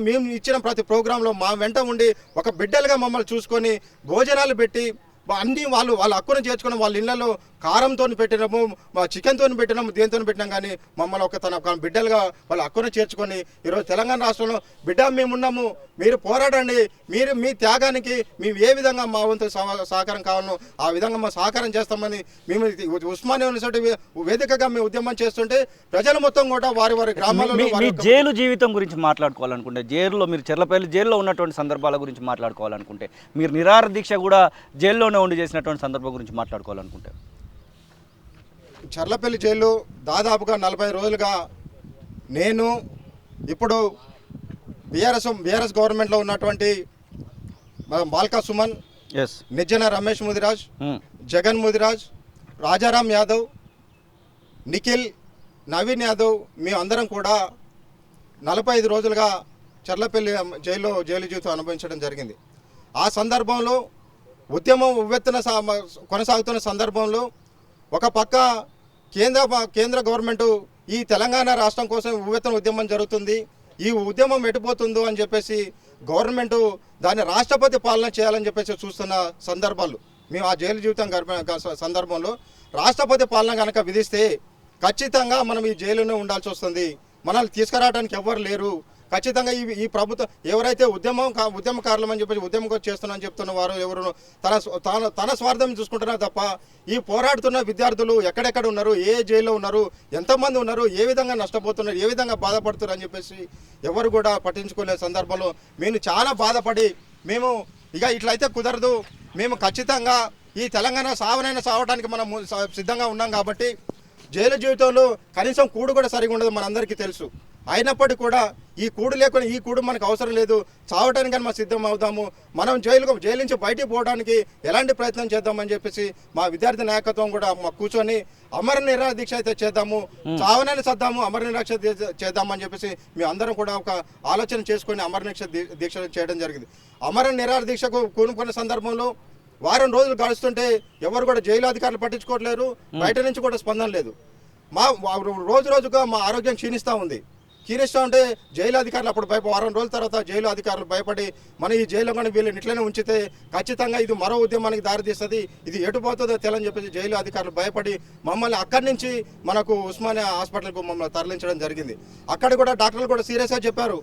మేము ఇచ్చిన ప్రతి ప్రోగ్రాంలో మా వెంట ఉండి ఒక బిడ్డలుగా మమ్మల్ని చూసుకొని భోజనాలు పెట్టి అన్నీ వాళ్ళు హక్కును చేర్చుకుని వాళ్ళ ఇళ్లలో కారంతో పెట్టినాము, చికెన్తో పెట్టినాము, దేనితో పెట్టినాం, కానీ మమ్మల్ని తన బిడ్డలుగా వాళ్ళ హక్కును చేర్చుకొని ఈరోజు తెలంగాణ రాష్ట్రంలో బిడ్డ మేమున్నాము, మీరు పోరాడండి, మీరు మీ త్యాగానికి మేము ఏ విధంగా మా వంతు సహకారం కావాలనో ఆ విధంగా మా సహకారం చేస్తామని మేము ఉస్మానియా యూనివర్సిటీ వేదికగా మేము ఉద్యమం చేస్తుంటే ప్రజలు మొత్తం కూడా వారి గ్రామాలలో జైలు జీవితం గురించి మాట్లాడుకోవాలనుకుంటే, జైలులో మీరు చెర్లపల్లి జైల్లో ఉన్నటువంటి సందర్భాల గురించి మాట్లాడుకోవాలనుకుంటే, మీరు నిరాహార దీక్ష కూడా జైల్లోనే ఉండి చేసినటువంటి సందర్భం గురించి మాట్లాడుకోవాలనుకుంటే, చర్లపల్లి జైలు దాదాపుగా 40 రోజులుగా నేను ఇప్పుడు బీఆర్ఎస్ గవర్నమెంట్లో ఉన్నటువంటి బాల్కా సుమన్, నిజ్జన రమేష్ ముదిరాజ్, జగన్ ముదిరాజ్, రాజారాం యాదవ్, నిఖిల్, నవీన్ యాదవ్ మేమందరం కూడా 45 రోజులుగా చర్లపల్లి జైలు జీవితం అనుభవించడం జరిగింది. ఆ సందర్భంలో ఉద్యమం ఉవ్వెత్తున కొనసాగుతున్న సందర్భంలో ఒక పక్క కేంద్ర గవర్నమెంటు ఈ తెలంగాణ రాష్ట్రం కోసం ఉవ్వెత్తున ఉద్యమం జరుగుతుంది, ఈ ఉద్యమం ఎటుపోతుందో అని చెప్పేసి గవర్నమెంటు దాన్ని రాష్ట్రపతి పాలన చేయాలని చెప్పేసి చూస్తున్న సందర్భాలు మేము ఆ జైలు జీవితం సందర్భంలో రాష్ట్రపతి పాలన కనుక విధిస్తే ఖచ్చితంగా మనం ఈ జైలునే ఉండాల్సి వస్తుంది, మనల్ని తీసుకురావడానికి ఎవ్వరు లేరు, ఖచ్చితంగా ఈ ప్రభుత్వం ఎవరైతే ఉద్యమకారులం అని చెప్పేసి ఉద్యమం చేస్తున్నామని చెప్తున్న వారు ఎవరు తన స్వార్థం చూసుకుంటున్నారు తప్ప ఈ పోరాడుతున్న విద్యార్థులు ఎక్కడెక్కడ ఉన్నారు, ఏ జైల్లో ఉన్నారు, ఎంతమంది ఉన్నారు, ఏ విధంగా నష్టపోతున్నారు, ఏ విధంగా బాధపడుతున్నారు అని చెప్పేసి ఎవరు కూడా పట్టించుకునే సందర్భంలో మేము చాలా బాధపడి మేము ఇట్లయితే కుదరదు, మేము ఖచ్చితంగా ఈ తెలంగాణ సావటానికి మనం సిద్ధంగా ఉన్నాం కాబట్టి జైలు జీవితంలో కనీసం కూడు కూడా సరిగా ఉండదు మనందరికీ తెలుసు. అయినప్పటికీ కూడా ఈ కూడు మనకు అవసరం లేదు, చావటానికి కానీ మనం సిద్ధం అవుదాము, మనం జైలు నుంచి బయటికి పోవడానికి ఎలాంటి ప్రయత్నం చేద్దామని చెప్పేసి మా విద్యార్థి నాయకత్వం కూడా కూర్చొని అమర నిరాహార దీక్ష అయితే చేద్దాము, చావనని సద్దాము, అమర నిరాక్ష చేద్దామని చెప్పేసి మేము అందరం కూడా ఒక ఆలోచన చేసుకొని అమర దీక్ష చేయడం జరిగింది. అమర నిరాహార దీక్షకు కూనుకున్న సందర్భంలో వారం రోజులు గడుస్తుంటే ఎవరు కూడా జైలు అధికారులు పట్టించుకోవట్లేరు, బయట నుంచి కూడా స్పందన లేదు. రోజుగా మా ఆరోగ్యం క్షీణిస్తూ ఉంటే జైలు అధికారులు అప్పుడు వారం రోజుల తర్వాత జైలు అధికారులు భయపడి మన ఈ జైల్లో కానీ వీళ్ళని ఇట్లనే ఉంచితే ఖచ్చితంగా ఇది మరో ఉద్యమానికి దారితీస్తుంది, ఇది ఎటుపోతుందో తెలియని చెప్పేసి జైలు అధికారులు భయపడి మమ్మల్ని అక్కడి నుంచి మనకు ఉస్మానియా హాస్పిటల్కు మమ్మల్ని తరలించడం జరిగింది. అక్కడ కూడా డాక్టర్లు కూడా సీరియస్గా చెప్పారు,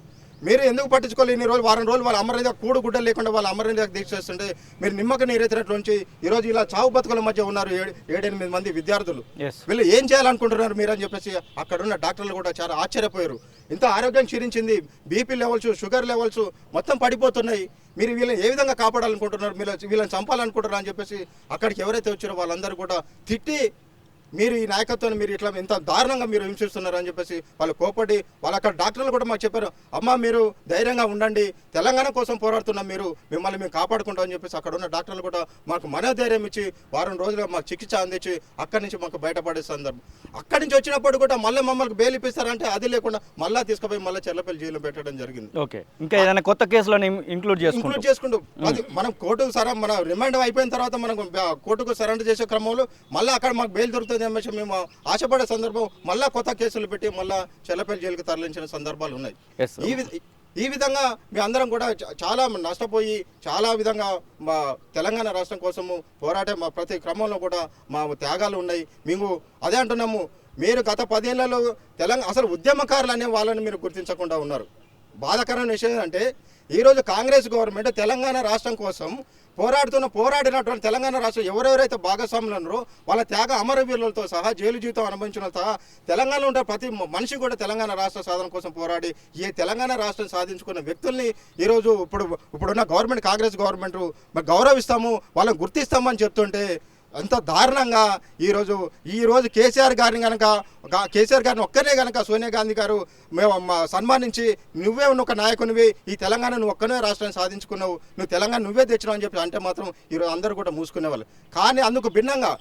మీరు ఎందుకు పట్టించుకోవాలి, ఇన్ని రోజులు వారం రోజులు వాళ్ళ అమరనీయ కూడు గుడ్డ లేకుండా వాళ్ళ అమరనీయ దీక్ష చేస్తుంటే మీరు నిమ్మక నీరెత్తినట్లుంచి ఈరోజు ఇలా చావు బతుకుల మధ్య ఉన్నారు 7-8 మంది విద్యార్థులు, వీళ్ళు ఏం చేయాలనుకుంటున్నారు మీరు అని చెప్పేసి అక్కడున్న డాక్టర్లు కూడా చాలా ఆశ్చర్యపోయారు. ఇంత ఆరోగ్యం క్షీణించింది, బీపీ లెవెల్స్, షుగర్ లెవెల్స్ మొత్తం పడిపోతున్నాయి, మీరు వీళ్ళని ఏ విధంగా కాపాడాలనుకుంటున్నారు, వీళ్ళని చంపాలనుకుంటున్నారు అని చెప్పేసి అక్కడికి ఎవరైతే వచ్చారో వాళ్ళందరూ కూడా తిట్టి మీరు ఈ నాయకత్వాన్ని మీరు ఇట్లా ఇంత దారుణంగా మీరు హింసిస్తున్నారు అని చెప్పేసి వాళ్ళు కోపడి వాళ్ళు అక్కడ డాక్టర్లు కూడా మాకు చెప్పారు, అమ్మ మీరు ధైర్యంగా ఉండండి, తెలంగాణ కోసం పోరాడుతున్నాం, మిమ్మల్ని మేము కాపాడుకుంటామని చెప్పేసి అక్కడ ఉన్న డాక్టర్లు కూడా మాకు మనోధైర్యం ఇచ్చి వారం రోజులుగా మాకు చికిత్స అందించి అక్కడి నుంచి మాకు బయటపడే సందర్భం. అక్కడి నుంచి వచ్చినప్పుడు కూడా మమ్మల్ని బెయిల్ ఇప్పిస్తారంటే అది లేకుండా మళ్ళీ తీసుకుపోయి మళ్ళీ చర్లపల్లి జైల్లో పెట్టడం జరిగింది. ఓకే, ఇంకా ఏదైనా కొత్త కేసులను ఇంక్లూడ్ చేసుకుంటూ అది మనం కోర్టుకు మన రిమాండ్ అయిపోయిన తర్వాత మనం కోర్టుకు సరెండర్ చేసే క్రమంలో మళ్ళీ అక్కడ మాకు బెయిల్ దొరుకుతుంది మేము ఆశపడే సందర్భం మళ్ళా కొత్త కేసులు పెట్టి మళ్ళా చర్లపల్లి జైలుకు తరలించిన సందర్భాలు ఉన్నాయి. ఈ విధంగా మీ అందరం కూడా చాలా నష్టపోయి చాలా విధంగా మా తెలంగాణ రాష్ట్రం కోసము పోరాటే మా ప్రతి క్రమంలో కూడా మా త్యాగాలు ఉన్నాయి. మేము అదే అంటున్నాము, మీరు గత 10 ఏళ్లలో అసలు ఉద్యమకారులు అనే వాళ్ళని మీరు గుర్తించకుండా ఉన్నారు. బాధాకరమైన విషయం అంటే ఈరోజు కాంగ్రెస్ గవర్నమెంట్ తెలంగాణ రాష్ట్రం కోసం పోరాడినటువంటి తెలంగాణ రాష్ట్రం ఎవరెవరైతే భాగస్వాములు ఉన్నారో వాళ్ళ త్యాగ అమరవీరులతో సహా జైలు జీవితం అనుభవించిన సహా తెలంగాణలో ఉండే ప్రతి మనిషి కూడా తెలంగాణ రాష్ట్ర సాధన కోసం పోరాడి ఈ తెలంగాణ రాష్ట్రం సాధించుకున్న వ్యక్తుల్ని ఈరోజు ఇప్పుడున్న గవర్నమెంట్ కాంగ్రెస్ గవర్నమెంట్ గౌరవిస్తాము, వాళ్ళని గుర్తిస్తామని చెప్తుంటే అంత దారుణంగా ఈరోజు కేసీఆర్ గారిని ఒక్కనే కనుక సోనియా గాంధీ గారు సన్మానించి నువ్వే ఒక నాయకునివి, ఈ తెలంగాణ నువ్వు ఒక్కనే రాష్ట్రాన్ని సాధించుకున్నావు, నువ్వు తెలంగాణ నువ్వే తెచ్చినావు అని చెప్పి అంటే మాత్రం ఈరోజు అందరూ కూడా మూసుకునేవాళ్ళు. కానీ అందుకు భిన్నంగా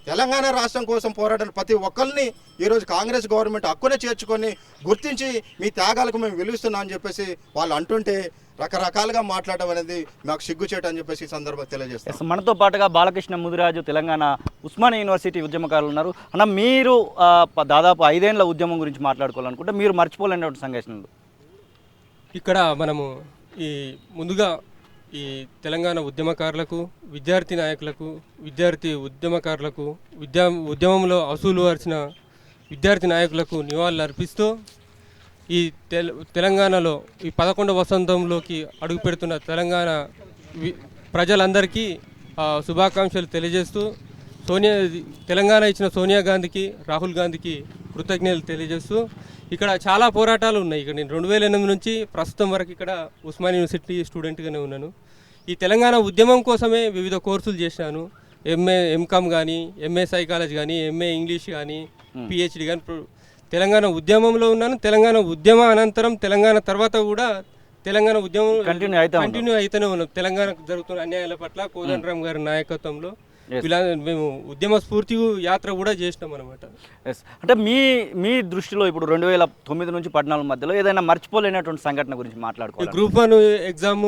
తెలంగాణ రాష్ట్రం కోసం పోరాడిన ప్రతి ఒక్కరిని ఈరోజు కాంగ్రెస్ గవర్నమెంట్ హక్కునే చేర్చుకొని గుర్తించి మీ త్యాగాలకు మేము విలువిస్తున్నాం అని చెప్పేసి వాళ్ళు అంటుంటే రకరకాలుగా మాట్లాడడం అనేది మాకు సిగ్గుచేట అని చెప్పేసి ఈ సందర్భంగా తెలియజేస్తాం. మనతో పాటుగా బాలకృష్ణ ముదిరాజు తెలంగాణ ఉస్మానియా యూనివర్సిటీ ఉద్యమకారులు ఉన్నారు. అన్న, మీరు దాదాపు 5 ఏళ్ల ఉద్యమం గురించి మాట్లాడుకోవాలనుకుంటే మీరు మర్చిపోలేనటువంటి సంఘటనలు ఇక్కడ మనము ముందుగా ఈ తెలంగాణ ఉద్యమకారులకు, విద్యార్థి నాయకులకు, విద్యార్థి ఉద్యమకారులకు, ఉద్యమంలో అసూలు అరిచిన విద్యార్థి నాయకులకు నివాళులు అర్పిస్తూ ఈ తెలంగాణలో ఈ 11వ వసంతంలోకి అడుగుపెడుతున్న తెలంగాణ ప్రజలందరికీ శుభాకాంక్షలు తెలియజేస్తూ తెలంగాణ ఇచ్చిన సోనియా గాంధీకి, రాహుల్ గాంధీకి కృతజ్ఞతలు తెలియజేస్తూ ఇక్కడ చాలా పోరాటాలు ఉన్నాయి. ఇక్కడ నేను 2008 నుంచి ప్రస్తుతం వరకు ఇక్కడ ఉస్మానియా యూనివర్సిటీ స్టూడెంట్గానే ఉన్నాను. ఈ తెలంగాణ ఉద్యమం కోసమే వివిధ కోర్సులు చేశాను. ఎంకామ్ కానీ, ఎంఏ సైకాలజీ కానీ, ఎంఏ ఇంగ్లీష్ కానీ, పిహెచ్డి కానీ తెలంగాణ ఉద్యమంలో ఉన్నాను. తెలంగాణ ఉద్యమ అనంతరం, తెలంగాణ తర్వాత కూడా తెలంగాణ ఉద్యమం కంటిన్యూ అయితేనే ఉన్నాం. తెలంగాణకు జరుగుతున్న అన్యాయాల పట్ల కోదండరామ్ గారి నాయకత్వంలో మేము ఉద్యమ స్ఫూర్తి యాత్ర కూడా చేసినాం అనమాట. అంటే మీ దృష్టిలో ఇప్పుడు 2009 నుంచి 14 మధ్యలో ఏదైనా మర్చిపోలేనటువంటి సంఘటన గురించి మాట్లాడుకోవాలి. గ్రూప్ 1 ఎగ్జామ్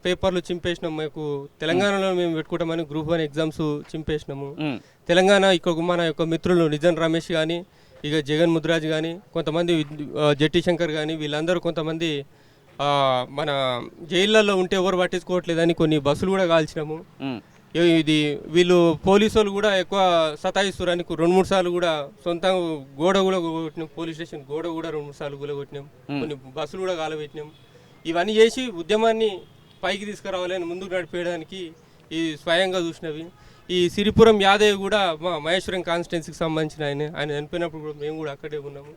పేపర్లు చింపేసినాం. మాకు తెలంగాణలో మేము పెట్టుకుంటామని గ్రూప్ 1 ఎగ్జామ్స్ చింపేసినాము. తెలంగాణ మన యొక్క మిత్రులు నిజన్ రమేష్ కానీ, ఇక జగన్ ముద్రాజ్ కానీ, కొంతమంది జట్టి శంకర్ కానీ, వీళ్ళందరూ కొంతమంది మన జైళ్ళల్లో ఉంటే ఎవరు పట్టించుకోవట్లేదని కొన్ని బస్సులు కూడా కాల్చినాము. వీళ్ళు పోలీసు వాళ్ళు కూడా ఎక్కువ సతాయిస్తురని 2-3 సార్లు కూడా సొంతంగా గోడ కూడా కొట్టినాం. పోలీస్ స్టేషన్ గోడ కూడా 2-3 సార్లు కూడా కొట్టినాం. కొన్ని బస్సులు కూడా కాలబెట్టినాం. ఇవన్నీ చేసి ఉద్యమాన్ని పైకి తీసుకురావాలని ముందుకు నడిపేయడానికి ఈ స్వయంగా చూసినవి. ఈ సిరిపురం యాదవ్ కూడా మా మహేశ్వరం కాన్స్టిట్యున్సీకి సంబంధించిన ఆయన చనిపోయినప్పుడు కూడా మేము కూడా అక్కడే ఉన్నాము.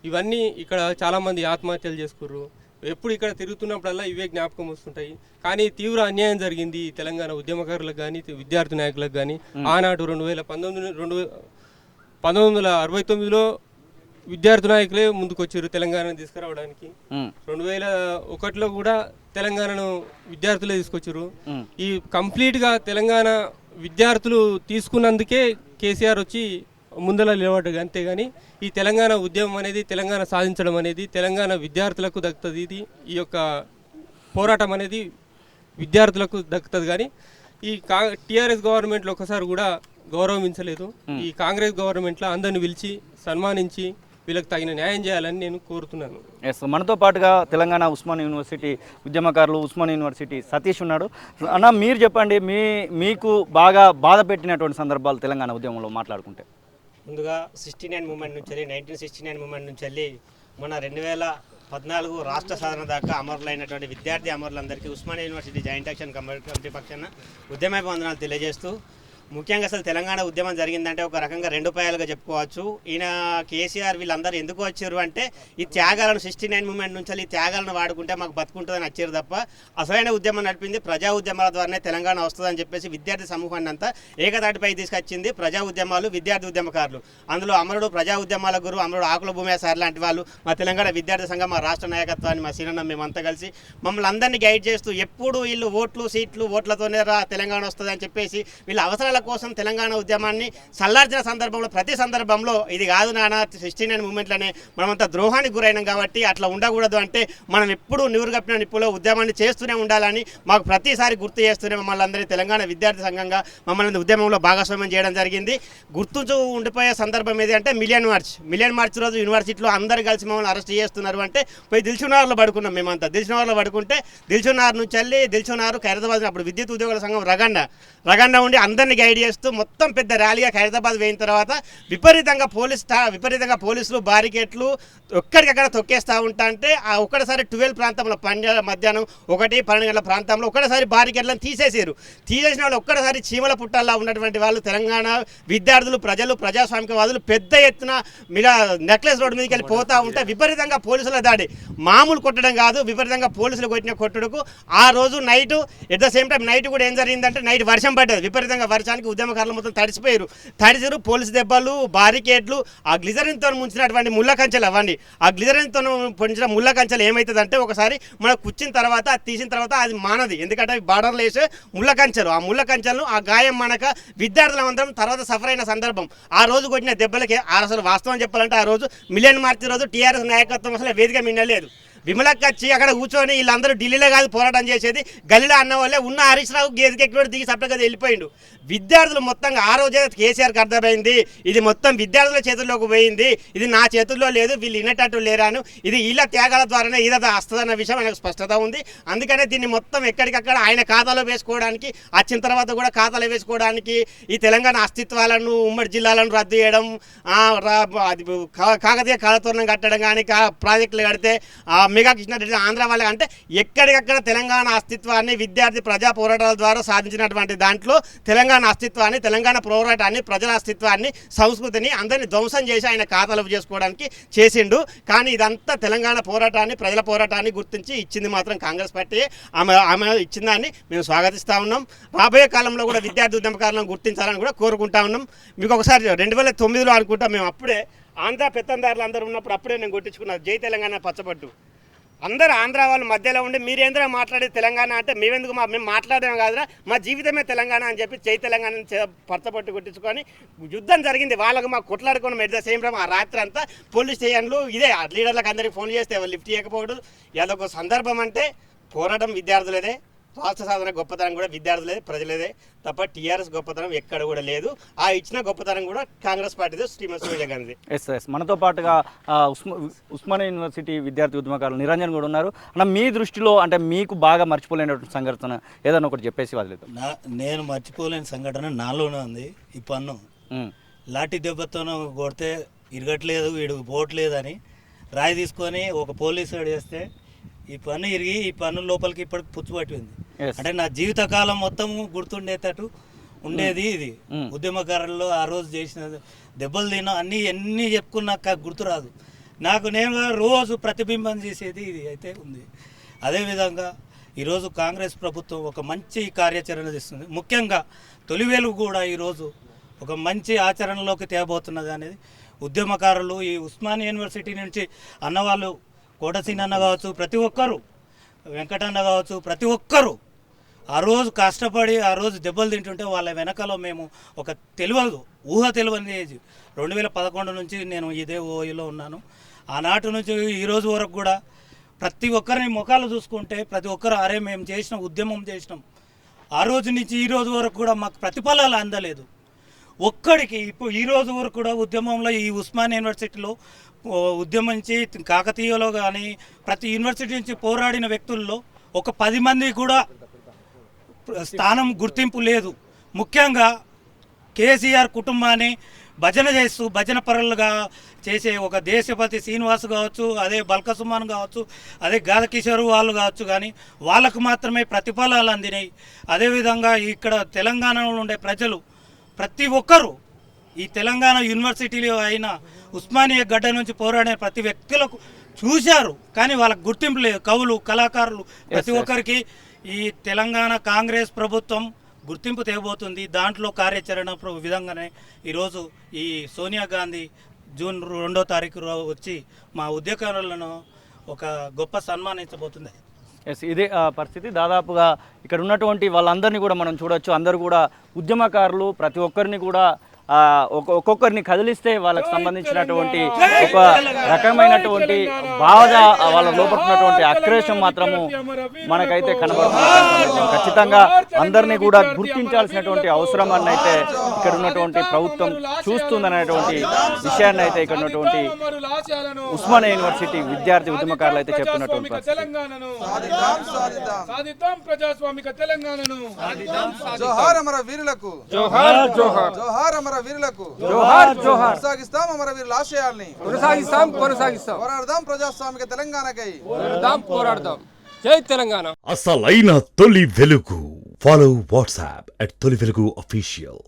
ఇవన్నీ ఇక్కడ చాలామంది ఆత్మహత్యలు చేసుకుర్రు. ఎప్పుడు ఇక్కడ తిరుగుతున్నప్పుడల్లా ఇవే జ్ఞాపకం వస్తుంటాయి. కానీ తీవ్ర అన్యాయం జరిగింది తెలంగాణ ఉద్యమకారులకు కానీ, విద్యార్థి నాయకులకు కానీ. ఆనాడు 1969లో విద్యార్థి నాయకులే ముందుకొచ్చారు తెలంగాణను తీసుకురావడానికి. 2001లో కూడా తెలంగాణను విద్యార్థులే తీసుకొచ్చారు. ఈ కంప్లీట్గా తెలంగాణ విద్యార్థులు తీసుకున్నందుకే కేసీఆర్ వచ్చి ముందర నిలబడ్డాడు. అంతేగాని ఈ తెలంగాణ ఉద్యమం అనేది, తెలంగాణ సాధించడం అనేది తెలంగాణ విద్యార్థులకు దక్కుతుంది. ఇది ఈ యొక్క పోరాటం అనేది విద్యార్థులకు దక్కుతుంది. కానీ ఈ టీఆర్ఎస్ గవర్నమెంట్లో ఒకసారి కూడా గౌరవించలేదు. ఈ కాంగ్రెస్ గవర్నమెంట్లో అందరిని పిలిచి సన్మానించి వీళ్ళకి తగిన న్యాయం చేయాలని నేను కోరుతున్నాను. మనతో పాటుగా తెలంగాణ ఉస్మానియా యూనివర్సిటీ ఉద్యమకారులు, ఉస్మానియా యూనివర్సిటీ సతీష్ ఉన్నాడు. అన్న, మీరు చెప్పండి, మీకు బాగా బాధ పెట్టినటువంటి సందర్భాలు తెలంగాణ ఉద్యమంలో మాట్లాడుకుంటే. ముందుగా 69 మూమెంట్ నుంచి వెళ్ళి 1969 మూమెంట్ నుంచి వెళ్ళి మన 2014 రాష్ట్ర సాధన దాకా అమరులైనటువంటి విద్యార్థి అమరులందరికీ Osmania university joint action committee పక్షాన ఉద్యమాభివందనాలు తెలియజేస్తూ, ముఖ్యంగా అసలు తెలంగాణ ఉద్యమం జరిగిందంటే ఒక రకంగా 2 పాయాలుగా చెప్పుకోవచ్చు. ఈయన కేసీఆర్ వీళ్ళందరూ ఎందుకు వచ్చారు అంటే ఈ త్యాగాలను 69 మూమెంట్ నుంచి ఈ త్యాగాలను వాడుకుంటే మాకు బతుకుంటుందని వచ్చారు తప్ప అసలైన ఉద్యమం నడిపింది ప్రజా ఉద్యమాల ద్వారానే తెలంగాణ వస్తుందని చెప్పేసి విద్యార్థి సమూహాన్ని అంతా ఏకతాటిపై తీసుకొచ్చింది ప్రజా ఉద్యమాలు, విద్యార్థి ఉద్యమకారులు. అందులో అమరుడు, ప్రజా ఉద్యమాల గురు అమరుడు ఆకుల భూమి సార్ లాంటి వాళ్ళు, మా తెలంగాణ విద్యార్థి సంఘం, మా రాష్ట్ర నాయకత్వాన్ని, మా సీనన్న మేమంతా కలిసి మమ్మల్ని అందరినీ గైడ్ చేస్తూ ఎప్పుడు వీళ్ళు ఓట్లు సీట్లు ఓట్లతోనే తెలంగాణ వస్తుంది అని చెప్పేసి వీళ్ళ అవసరాల కోసం తెలంగాణ ఉద్యమాన్ని సల్లార్చిన సందర్భంలో ప్రతి సందర్భంలో ఇది కాదు నాన్న 69 మూమెంట్లనే మనమంతా ద్రోహానికి గురైనాం కాబట్టి అట్లా ఉండకూడదు, అంటే మనం ఎప్పుడు నివురుగప్పిన నిప్పులో ఉద్యమాన్ని చేస్తూనే ఉండాలని మాకు ప్రతిసారి గుర్తు చేస్తూనే మమ్మల్ని అందరినీ తెలంగాణ విద్యార్థి సంఘంగా మమ్మల్ని ఉద్యమంలో భాగస్వామ్యం చేయడం జరిగింది. గుర్తుంచు ఉండిపోయే సందర్భం ఏది అంటే మిలియన్ మార్చ్ రోజు యూనివర్సిటీలో అందరు కలిసి మమ్మల్ని అరెస్ట్ చేస్తున్నారు అంటే పోయి దిల్సుఖ్నగర్లో పడుకున్నాం. మేమంతా దిల్సుఖ్నగర్లో పడుకుంటే దిల్సుఖ్నగర్ నుంచి వెళ్ళి దిల్సుఖ్నగర్ ఖైరతాబాద్ అప్పుడు విద్యుత్ ఉద్యోగుల సంఘం రగండ ఉండి అందరినీ గైడ్ చేస్తూ మొత్తం పెద్ద ర్యాలీగా హైదరాబాద్ పోయిన తర్వాత విపరీతంగా పోలీసులు బారికేట్లు ఒక్కడికక్కడ తొక్కేస్తూ ఉంటా అంటే ఆ ఒక్కసారి 12 ప్రాంతంలో మధ్యాహ్నం 1-12 గంటల ప్రాంతంలో ఒక్కసారి బారికేట్లను తీసేసిన వాళ్ళు ఒక్కసారి చీమల పుట్టల్లా ఉన్నటువంటి వాళ్ళు తెలంగాణ విద్యార్థులు ప్రజాస్వామికవాదులు పెద్ద ఎత్తున మీద నెక్లెస్ రోడ్ మీదకి వెళ్ళి పోతూ ఉంటే విపరీతంగా పోలీసుల దాడి మామూలు కొట్టడం కాదు, విపరీతంగా పోలీసులు కొట్టిన కొట్టుడుకు ఆ రోజు night at the same time night కూడా ఏం జరిగిందంటే నైట్ వర్షం పడ్డది. విపరీతంగా వర్షానికి ఉద్యమకారులు మొత్తం తడిసిరు. పోలీసు దెబ్బలు, బారికేడ్లు, ఆ గ్లిజరిన్తో ముంచినటువంటి ముళ్ళ కంచెలు అవ్వండి. ఆ గ్లిజరిన్తో పొంచిన ముళ్ళ కంచెలు ఏమవుతుందంటే ఒకసారి మనకు కూర్చిన తర్వాత అది తీసిన తర్వాత అది మానది, ఎందుకంటే అవి బార్డర్లో వేసే ముళ్ళ కంచెలు. ఆ ముళ్ళ కంచెలను ఆ గాయం మనక విద్యార్థులందరం తర్వాత సఫర్ అయిన సందర్భం. ఆ రోజు కొట్టిన దెబ్బలకి అసలు వాస్తవం చెప్పాలంటే ఆ రోజు మిలియన్ మార్చి రోజు టీఆర్ఎస్ నాయకత్వం అసలు వేదిక మిన్నలేదు. విమలక్క వచ్చి అక్కడ కూర్చొని వీళ్ళందరూ ఢిల్లీలో కాదు పోరాటం చేసేది, గల్లీలో అన్న వాళ్ళే ఉన్న హరీష్ రావు గేదెకెక్కి దిగి సపరేట్గా వెళ్ళిపోయిండు. విద్యార్థులు మొత్తంగా ఆ రోజే కేసీఆర్కి అర్థమైంది ఇది మొత్తం విద్యార్థుల చేతుల్లోకి పోయింది, ఇది నా చేతుల్లో లేదు, వీళ్ళు వినేటట్టు లేరాను, ఇది వీళ్ళ త్యాగాల ద్వారానే ఇది వస్తుందన్న విషయం ఆయనకు స్పష్టత ఉంది. అందుకనే దీన్ని మొత్తం ఎక్కడికక్కడ ఆయన ఖాతాలో వేసుకోవడానికి, వచ్చిన తర్వాత కూడా ఖాతాలో వేసుకోవడానికి ఈ తెలంగాణ అస్తిత్వాలను ఉమ్మడి జిల్లాలను రద్దు చేయడం, కాకతీయ కాళతోరణం కట్టడం కానీ ప్రాజెక్టులు కడితే మెగా కృష్ణారెడ్డి ఆంధ్ర వాళ్ళ అంటే ఎక్కడికక్కడ తెలంగాణ అస్తిత్వాన్ని విద్యార్థి ప్రజా పోరాటాల ద్వారా సాధించినటువంటి దాంట్లో తెలంగాణ అస్తిత్వాన్ని, తెలంగాణ పోరాటాన్ని, ప్రజల అస్తిత్వాన్ని, సంస్కృతిని అందరినీ ధ్వంసం చేసి ఆయన ఖాతాలు చేసుకోవడానికి చేసిండు. కానీ ఇదంతా తెలంగాణ పోరాటాన్ని, ప్రజల పోరాటాన్ని గుర్తించి ఇచ్చింది మాత్రం కాంగ్రెస్ పార్టీ. ఆమె ఇచ్చిందాన్ని మేము స్వాగతిస్తూ ఉన్నాం. రాబోయే కాలంలో కూడా విద్యార్థి ఉద్యమకారులను గుర్తించాలని కూడా కోరుకుంటా ఉన్నాం. మీకు ఒకసారి 2009లో అనుకుంటా మేము అప్పుడే ఆంధ్ర పెత్తందారులు అందరూ ఉన్నప్పుడు అప్పుడే నేను కొట్టించుకున్నాను జై తెలంగాణ పచ్చబట్టు. అందరూ ఆంధ్ర వాళ్ళు మధ్యలో ఉండి మీరేంద్ర మాట్లాడేది తెలంగాణ అంటే మేమెందుకు మేము మాట్లాడడం కాదురా, మా జీవితమే తెలంగాణ అని చెప్పి జై తెలంగాణ పచ్చబట్టు కొట్టించుకొని యుద్ధం జరిగింది. వాళ్ళకు మాకు కొట్లాడుకున్నాం. ఎట్ ద సేమ్ టైం ఆ రాత్రి అంతా పోలీస్ స్టేషన్లు ఇదే లీడర్లకు అందరికీ ఫోన్ చేస్తే ఎవరు లిఫ్ట్ చేయకపోవడం. అదొక సందర్భం. అంటే పోరాటం విద్యార్థులదే, రాష్ట్ర సాధన గొప్పతనం కూడా విద్యార్థులదే, ప్రజలదే తప్ప టీఆర్ఎస్ గొప్పతనం ఎక్కడ కూడా లేదు. ఆ ఇచ్చిన గొప్పతనం కూడా కాంగ్రెస్ పార్టీదే, శ్రీమతి సోనియా గాంధీ. ఎస్ మనతో పాటుగా ఉస్మానియా యూనివర్సిటీ విద్యార్థి ఉద్యమకారులు నిరంజన్ కూడా ఉన్నారు. అన్న మీ దృష్టిలో అంటే మీకు బాగా మర్చిపోలేనటువంటి సంఘటన ఏదన్నా ఒకటి చెప్పేసి వదిలేదు. నేను మర్చిపోలేని సంఘటన నాలోనే ఉంది. ఈ పన్ను లాఠీ దెబ్బతోనూ కొడితే ఇరగట్లేదు, వీడు పోవట్లేదని రాయి తీసుకొని ఒక పోలీసు వాడు చేస్తే ఈ పన్ను ఇరిగి ఈ పన్ను లోపలికి ఇప్పటికి పుచ్చు పట్టింది. అంటే నా జీవితకాలం మొత్తం గుర్తుండేటట్టు ఉండేది ఇది. ఉద్యమకారుల్లో ఆ రోజు చేసిన దెబ్బలు తిన్నా అన్నీ ఎన్ని చెప్పుకున్నాక గుర్తురాదు నాకు. నేను రోజు ప్రతిబింబం చేసేది ఇది అయితే ఉంది. అదేవిధంగా ఈరోజు కాంగ్రెస్ ప్రభుత్వం ఒక మంచి కార్యాచరణ చేస్తుంది. ముఖ్యంగా తొలివేలు కూడా ఈరోజు ఒక మంచి ఆచరణలోకి తేబోతున్నది అనేది ఉద్యమకారులు, ఈ ఉస్మానియా యూనివర్సిటీ నుంచి అన్నవాళ్ళు, కోటసీన్ అన్న కావచ్చు, ప్రతి ఒక్కరు, వెంకటన్న కావచ్చు, ప్రతి ఒక్కరు ఆ రోజు కష్టపడి ఆ రోజు దెబ్బలు తింటుంటే వాళ్ళ వెనకలో మేము ఒక ఊహ తెలియని ఏజ్ 2011 నుంచి నేను ఇదే ఓయిలో ఉన్నాను. ఆనాటి నుంచి ఈ రోజు వరకు కూడా ప్రతి ఒక్కరిని ముఖాలు చూసుకుంటే ప్రతి ఒక్కరు అరే మేము చేసిన ఉద్యమం చేసినాం. ఆ రోజు నుంచి ఈ రోజు వరకు కూడా మాకు ప్రతిఫలాలు అందలేదు ఒక్కడికి. ఇప్పుడు ఈ రోజు వరకు కూడా ఉద్యమంలో ఈ ఉస్మానియా యూనివర్సిటీలో ఉద్యమించి కాకతీయలో కానీ ప్రతి యూనివర్సిటీ నుంచి పోరాడిన వ్యక్తుల్లో ఒక 10 మంది కూడా స్థానం గుర్తింపు లేదు. ముఖ్యంగా కేసీఆర్ కుటుంబాన్ని భజన చేస్తూ భజన పరులుగా చేసే ఒక దేశపతి శ్రీనివాస్ కావచ్చు, అదే బల్క సుమన్ కావచ్చు, అదే గాదకిషోర్ వాళ్ళు కావచ్చు, కానీ వాళ్ళకు మాత్రమే ప్రతిఫలాలు అందినాయి. అదేవిధంగా ఇక్కడ తెలంగాణలో ఉండే ప్రజలు ప్రతి ఒక్కరూ ఈ తెలంగాణ యూనివర్సిటీలో అయిన ఉస్మానియా గడ్డ నుంచి పోరాడే ప్రతి వ్యక్తులకు చూశారు, కానీ వాళ్ళకు గుర్తింపు లేదు. కవులు, కళాకారులు ప్రతి ఒక్కరికి ఈ తెలంగాణ కాంగ్రెస్ ప్రభుత్వం గుర్తింపు తేబోతుంది. దాంట్లో కార్యాచరణ విధంగానే ఈరోజు ఈ సోనియా గాంధీ జూన్ 2వ తారీఖు వచ్చి మా ఉద్యోగాలను ఒక గొప్ప సన్మానించబోతుంది. ఎస్ ఇదే పరిస్థితి. దాదాపుగా ఇక్కడ ఉన్నటువంటి వాళ్ళందరినీ కూడా మనం చూడొచ్చు. అందరూ కూడా ఉద్యమకారులు, ప్రతి ఒక్కరిని కూడా ఒక్కొక్కరిని కదిలిస్తే వాళ్ళకి సంబంధించినటువంటి ఒక రకమైనటువంటి బాధ, వాళ్ళ లోపడుతున్నటువంటి ఆక్రోశం మాత్రము మనకైతే కనబడుతుంది. ఖచ్చితంగా అందరినీ కూడా గుర్తించాల్సినటువంటి అవసరం అయితే ఇక్కడ ఉన్నటువంటి ప్రభుత్వం చూస్తుందనేటువంటి విషయాన్ని అయితే ఇక్కడ ఉన్నటువంటి ఉస్మానియా యూనివర్సిటీ విద్యార్థి ఉద్యమకారులు అయితే చెప్తున్నటువంటి ప్రజాస్వామిక తెలంగాణను జోహార్ అమర వీరులకు, జోహార్ జోహార్, జోహార్ అమర వీరులకు, జోహార్ జోహార్. కొనసాగిస్తాం అమర వీరుల ఆశయాల్ని, కొనసాగిస్తాం పోరాడదాం ప్రజాస్వామిక తెలంగాణకై, పోరాడదాం. జై తెలంగాణ. అసలైన తొలి వెలుగు. ఫాలో వాట్సాప్ @తొలి వెలుగు official.